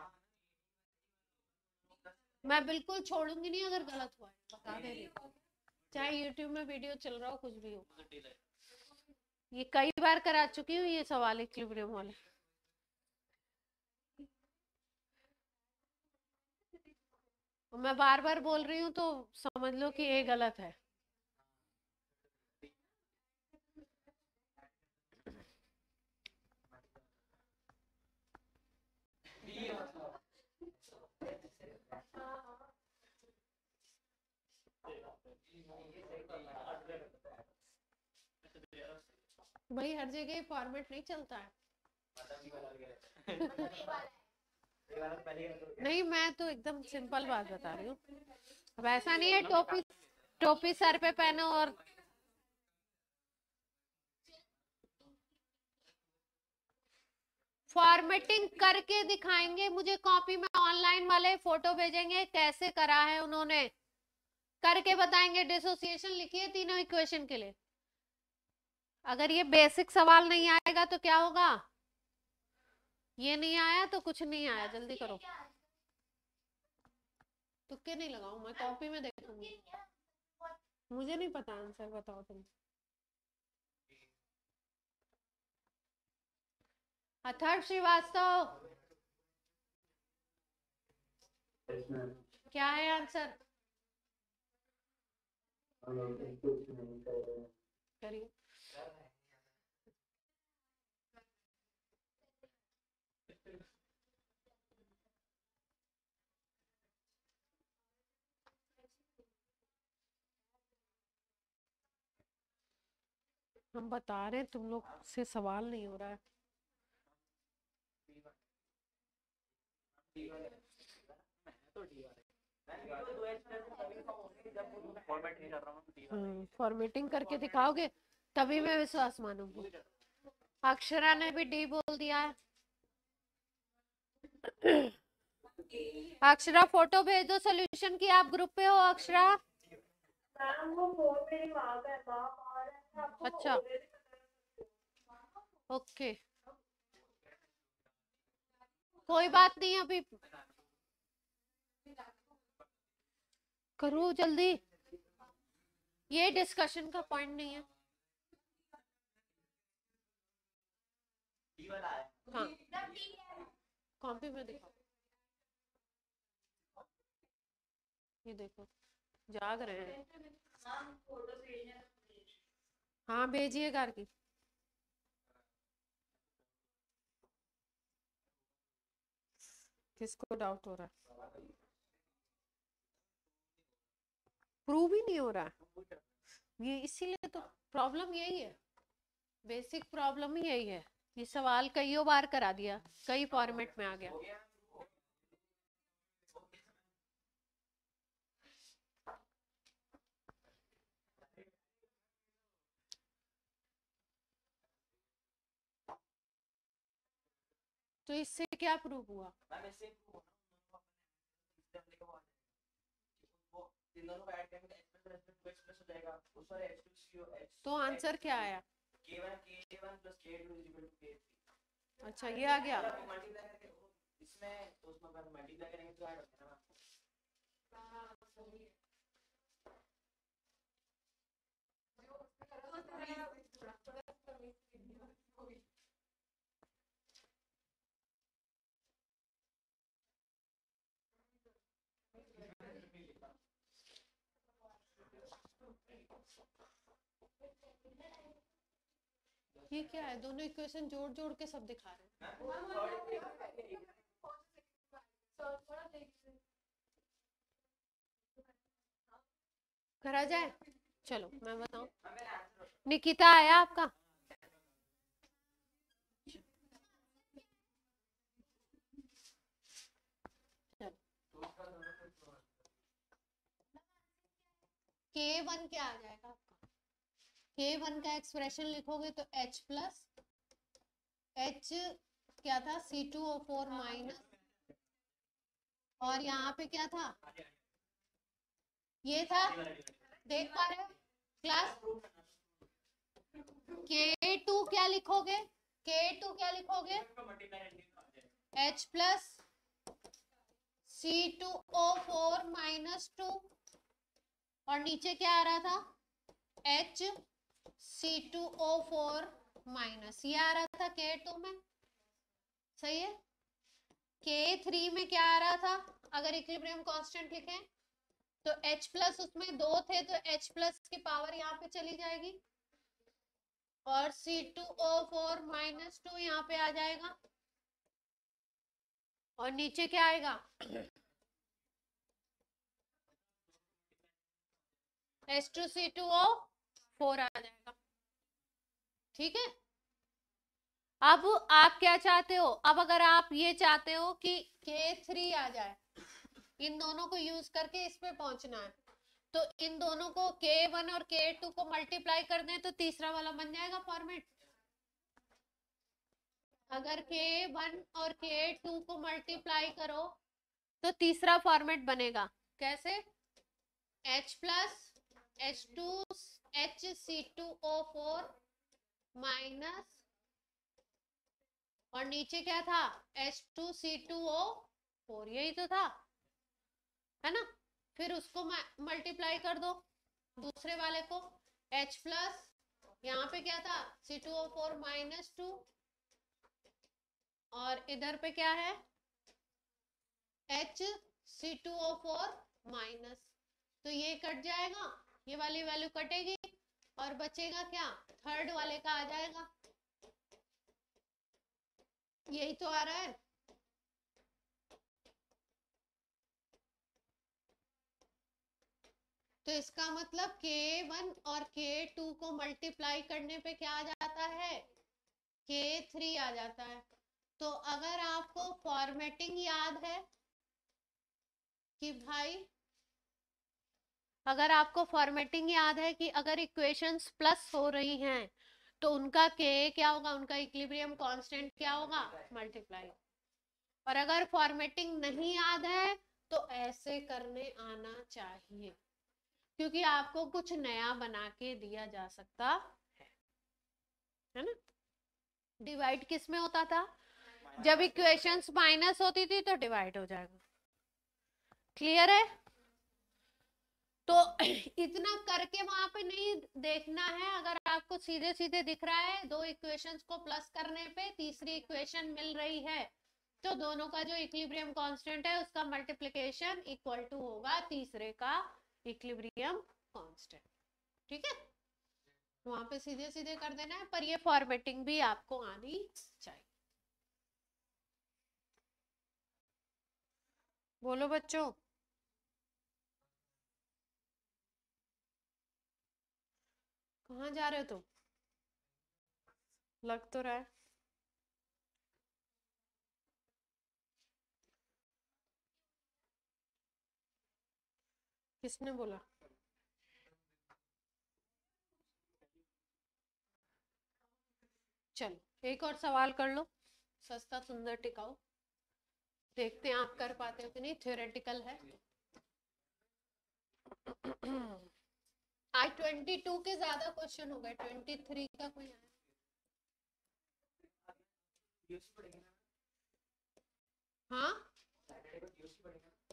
A: मैं बिल्कुल छोड़ूंगी नहीं अगर गलत हुआ है, बता दे रही हूँ, चाहे यूट्यूब में वीडियो चल रहा हो, कुछ भी हो। ये कई बार करा चुकी हूँ ये सवाल इक्विलिब्रियम वाले। मैं बार बार बोल रही हूँ तो समझ लो कि ये गलत है। भाई हर जगह फॉर्मेट नहीं चलता है। नहीं, मैं तो एकदम सिंपल बात बता रही हूँ, अब ऐसा नहीं है टोपी सर पे पहनो और फॉर्मेटिंग करके दिखाएंगे। मुझे कॉपी में ऑनलाइन वाले फोटो भेजेंगे कैसे करा है उन्होंने, करके बताएंगे। डिसोसिएशन लिखिए तीनों इक्वेशन के लिए। अगर ये बेसिक सवाल नहीं आएगा तो क्या होगा, ये नहीं आया तो कुछ नहीं आया, जल्दी करो। तुक्के नहीं लगाऊं, मैं कॉपी में देखूंगी, मुझे नहीं पता आंसर, बताओ तुम। अथर्व श्रीवास्तव, क्या है आंसर? करिए। हम बता रहे हैं, तुम लोग से सवाल नहीं हो रहा है। फॉर्मेटिंग करके दिखाओगे तभी मैं विश्वास मानूंगी। अक्षरा ने भी डी बोल दिया है। अक्षरा फोटो भेज दो सोल्यूशन की, आप ग्रुप पे हो अक्षरा? अच्छा, ओके, कोई बात नहीं, अभी करो जल्दी, ये डिस्कशन का पॉइंट नहीं है। हाँ, कॉपी में दिखाओ, ये देखो जाग रहे हैं। हाँ भेजिए करके। किसको डाउट हो रहा है? प्रूव ही नहीं हो रहा है ये, इसीलिए तो प्रॉब्लम यही है, बेसिक प्रॉब्लम ही यही है। ये सवाल कईयों बार करा दिया, कई फॉर्मेट में आ गया। तो इससे क्या प्रूव हुआ? तो आंसर क्या आया? अच्छा ये आ गया। ये क्या है, दोनों इक्वेशन जोड़ जोड़ के सब दिखा रहे हैं। करा जाए, चलो मैं बताऊं। निकिता आया आपका? K1 क्या आ जाएगा आपका? K1 का एक्सप्रेशन लिखोगे तो H प्लस H क्या था, C2O4 माइनस, और यहाँ पे क्या था, ये था, देख पा रहे हो क्लास? K2 क्या लिखोगे? K2 क्या लिखोगे? H प्लस C2O4 माइनस 2, और नीचे क्या आ रहा था, H C2O4 माइनस, ये आ रहा था K2 में, सही है। K3 में क्या आ रहा था, अगर इक्विलिब्रियम कांस्टेंट लिखें तो H प्लस, उसमें 2 थे तो H प्लस की पावर यहाँ पे चली जाएगी, और C2O4 माइनस 2 यहाँ पे आ जाएगा, और नीचे क्या आएगा, H2C2O4 आ जाएगा। ठीक है, अब आप क्या चाहते हो, अब अगर आप ये चाहते हो कि K3 आ जाए, इन दोनों को यूज करके इस पे पहुंचना है, तो इन दोनों को K1 और K2 को मल्टीप्लाई कर दें तो तीसरा वाला बन जाएगा फॉर्मेट। अगर K1 और K2 को मल्टीप्लाई करो तो तीसरा फॉर्मेट बनेगा, कैसे? H प्लस HC2O4 माइनस, और नीचे क्या था, H2C2O4, यही तो था, है ना? फिर उसको मल्टीप्लाई कर दो दूसरे वाले को, H प्लस, यहाँ पे क्या था, C2O4 माइनस 2, और इधर पे क्या है, HC2O4 माइनस, तो ये कट जाएगा, ये वाली वैल्यू कटेगी, और बचेगा क्या, थर्ड वाले का आ जाएगा, यही तो आ रहा है। तो इसका मतलब K1 और K2 को मल्टीप्लाई करने पे क्या आ जाता है, K3 आ जाता है। तो अगर आपको फॉर्मेटिंग याद है कि भाई, अगर आपको फॉर्मेटिंग याद है कि अगर इक्वेशंस प्लस हो रही हैं तो उनका K क्या होगा, उनका इक्विलिब्रियम कांस्टेंट क्या होगा, मल्टीप्लाई। और अगर फॉर्मेटिंग नहीं याद है तो ऐसे करने आना चाहिए, क्योंकि आपको कुछ नया बना के दिया जा सकता है ना। डिवाइड किस में होता था, जब इक्वेशंस माइनस होती थी तो डिवाइड हो जाएगा, क्लियर है? तो इतना करके वहां पे नहीं देखना है, अगर आपको सीधे सीधे दिख रहा है दो इक्वेशंस को प्लस करने पे तीसरी इक्वेशन मिल रही है, तो दोनों का जो इक्विलिब्रियम कांस्टेंट है उसका मल्टीप्लिकेशन इक्वल टू होगा तीसरे का इक्विलिब्रियम कांस्टेंट। ठीक है, वहां पे सीधे सीधे कर देना है, पर ये फॉर्मेटिंग भी आपको आनी चाहिए। बोलो बच्चों, कहाँ जा रहे हो तुम? लग तो रहा है। किसने बोला? चलो एक और सवाल कर लो, सस्ता सुंदर टिकाऊ। देखते हैं आप कर पाते हो कि नहीं, थ्योरेटिकल है। आज 22 के ज्यादा क्वेश्चन हो गए, 23 का कोई आया? हाँ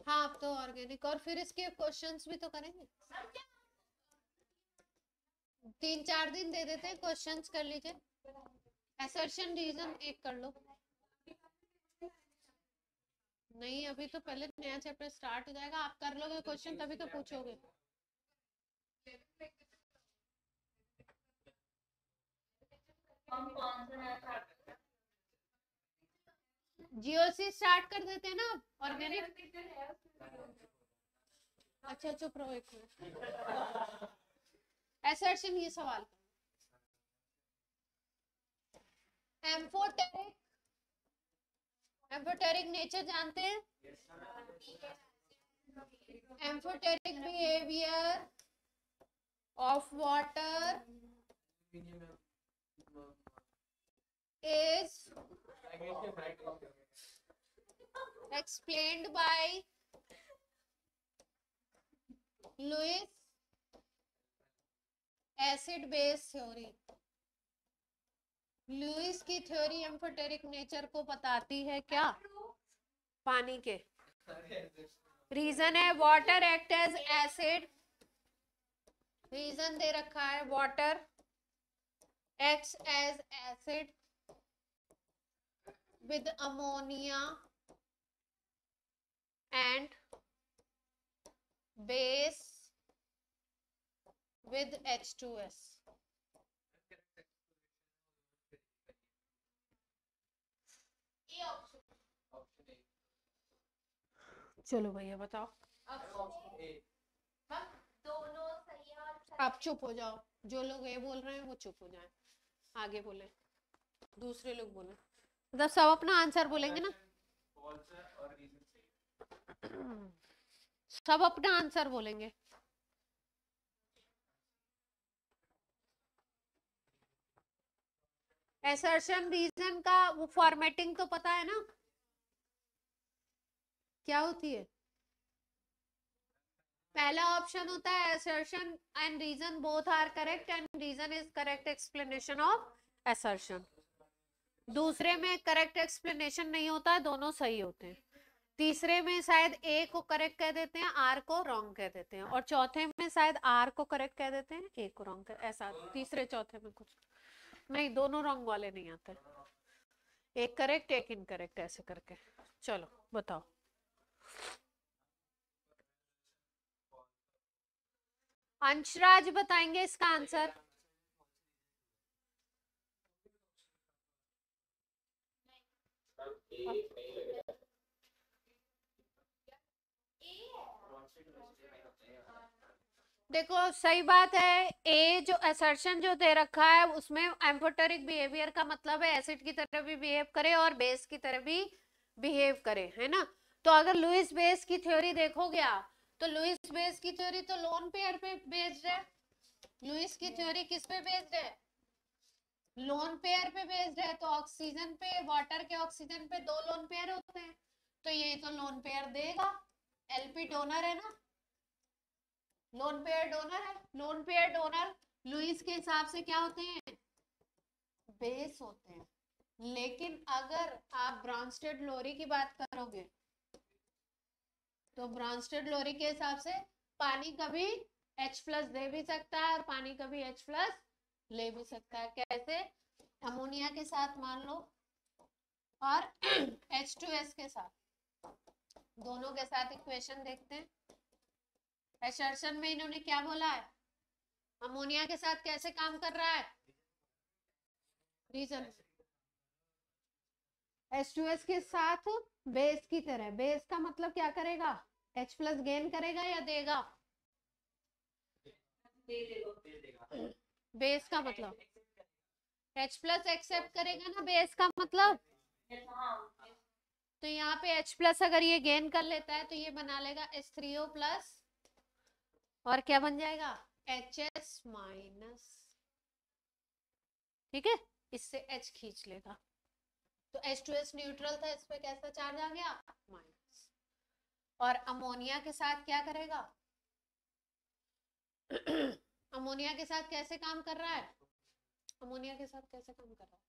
A: हाँ, अब तो ऑर्गेनिक, और फिर इसके क्वेश्चंस भी तो करेंगे। 3-4 दिन दे देते हैं, क्वेश्चंस कर लीजिए। असर्शन रीजन एक कर लो। नहीं अभी तो पहले नया चैप्टर स्टार्ट हो जाएगा, आप कर लोगे क्वेश्चन तभी तो पूछोगे।
B: हम कौन सा नया start करते हैं?
A: जीओसी स्टार्ट कर देते हैं ना ऑर्गेनिक। अच्छा चुप रहो एक मिनट। असर्शन ये सवाल, एम्फोटेरिक, एम्फोटेरिक नेचर जानते हैं? Amphoteric behaviour of water is explained by Lewis acid base theory। Lewis की थ्योरी एम्फोटेरिक नेचर को बताती है क्या? पानी के रीजन है water act as acid, reason दे रखा है water acts as acid with ammonia and base with H2S। चलो भैया बताओ। आप चुप हो जाओ, जो लोग ये बोल रहे हैं वो चुप हो जाएं, आगे बोले, दूसरे लोग बोले, मतलब सब अपना आंसर बोलेंगे ना। सब अपना आंसर बोलेंगे। असर्शन रीजन का वो फॉर्मेटिंग तो पता है ना क्या होती है? पहला ऑप्शन होता है assertion and reason both are correct and reason is correct explanation of assertion। दूसरे में करेक्ट एक्सप्लेनेशन नहीं होता है, दोनों सही होते हैं। तीसरे में शायद ए को करेक्ट कह देते हैं, आर को रॉन्ग कह देते हैं, और चौथे में शायद आर को करेक्ट कह देते हैं, ए को रॉन्ग, ऐसा तीसरे चौथे में कुछ नहीं, दोनों रॉन्ग वाले नहीं आते, एक करेक्ट एक इनकरेक्ट ऐसे करके। चलो बताओ। अंशराज बताएंगे इसका आंसर। देखो सही बात है, ए जो असर्शन जो दे रखा है उसमें एम्फोटेरिक बिहेवियर का मतलब है एसिड की तरह भी बिहेव करे और बेस की तरह भी बिहेव करे, है ना। तो अगर लुइस बेस की थ्योरी देखोगे आप, तो लुइस बेस की थ्योरी तो लोन पेयर पे बेस्ड है। लुइस की थ्योरी किस पे बेस्ड है? लोन पेयर पे बेस्ड है। तो ऑक्सीजन पे, वाटर के ऑक्सीजन पे 2 लोन पेयर होते हैं, तो ये तो लोन पेयर देगा। एलपी डोनर है ना, लोन पेयर डोनर है। लोन पेयर डोनर लुइस के हिसाब से क्या होते हैं? बेस होते हैं। लेकिन अगर आप ब्रॉन्स्टेड लोरी की बात करोगे तो ब्रॉन्स्टेड लोरी के हिसाब से पानी कभी H+ दे भी सकता है और पानी कभी H+ ले भी सकता है। कैसे? अमोनिया के साथ मान लो और H2S के साथ, दोनों के साथ इक्वेशन देखते हैं। असर्शन में इन्होंने क्या बोला है? अमोनिया के साथ कैसे काम कर रहा है? रीजन H2S के साथ बेस की तरह, बेस का मतलब क्या करेगा, H प्लस गेन करेगा या देगा, बेस का मतलब H प्लस एक्सेप्ट करेगा ना, बेस का मतलब। तो यहाँ पे H प्लस अगर ये गेन कर लेता है तो ये बना लेगा H3O प्लस, और क्या बन जाएगा HS माइनस, ठीक है, इससे H खींच लेगा। तो H2S न्यूट्रल था, इस पे कैसा चार्ज आ गया, माइनस। और अमोनिया के साथ क्या करेगा अमोनिया के साथ कैसे काम कर रहा है, अमोनिया के साथ कैसे काम कर रहा है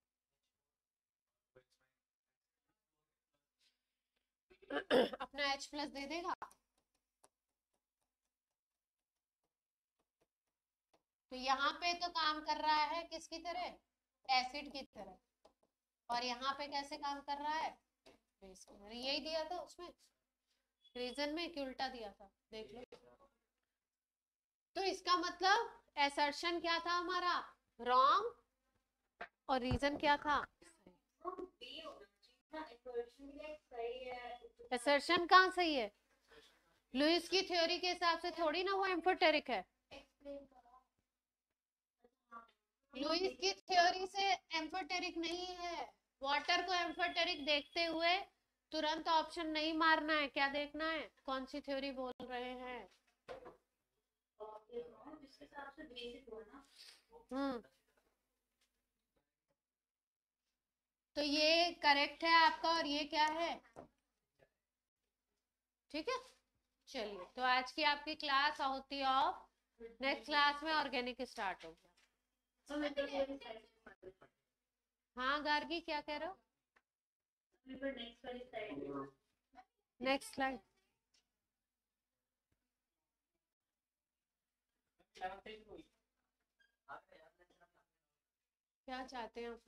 A: अपना H प्लस दे देगा, तो यहाँ पे तो काम कर रहा है किसकी तरह, एसिड की तरह, और यहाँ पे कैसे काम कर रहा है, बेस की तरह। यही दिया था उसमें रीजन में कि उल्टा दिया था, देख लो। तो इसका मतलब असर्शन क्या था हमारा, रॉन्ग, और रीजन क्या था, असर्शन कहाँ सही है, लुईस की थ्योरी के हिसाब से थोड़ी ना वो एम्फोटेरिक है, लुईस की थ्योरी से एम्फोटेरिक नहीं है। वाटर को एम्फोटेरिक देखते हुए तुरंत ऑप्शन नहीं मारना है, क्या देखना है, कौन सी थ्योरी बोल रहे हैं। तो ये करेक्ट है आपका, और ये क्या है, ठीक है। चलिए, तो आज की आपकी क्लास होती ऑफ, नेक्स्ट क्लास में ऑर्गेनिक स्टार्ट होगा। हाँ गार्गी, क्या कह रहे हो, नेक्स्ट स्लाइड। क्या चाहते हैं आप?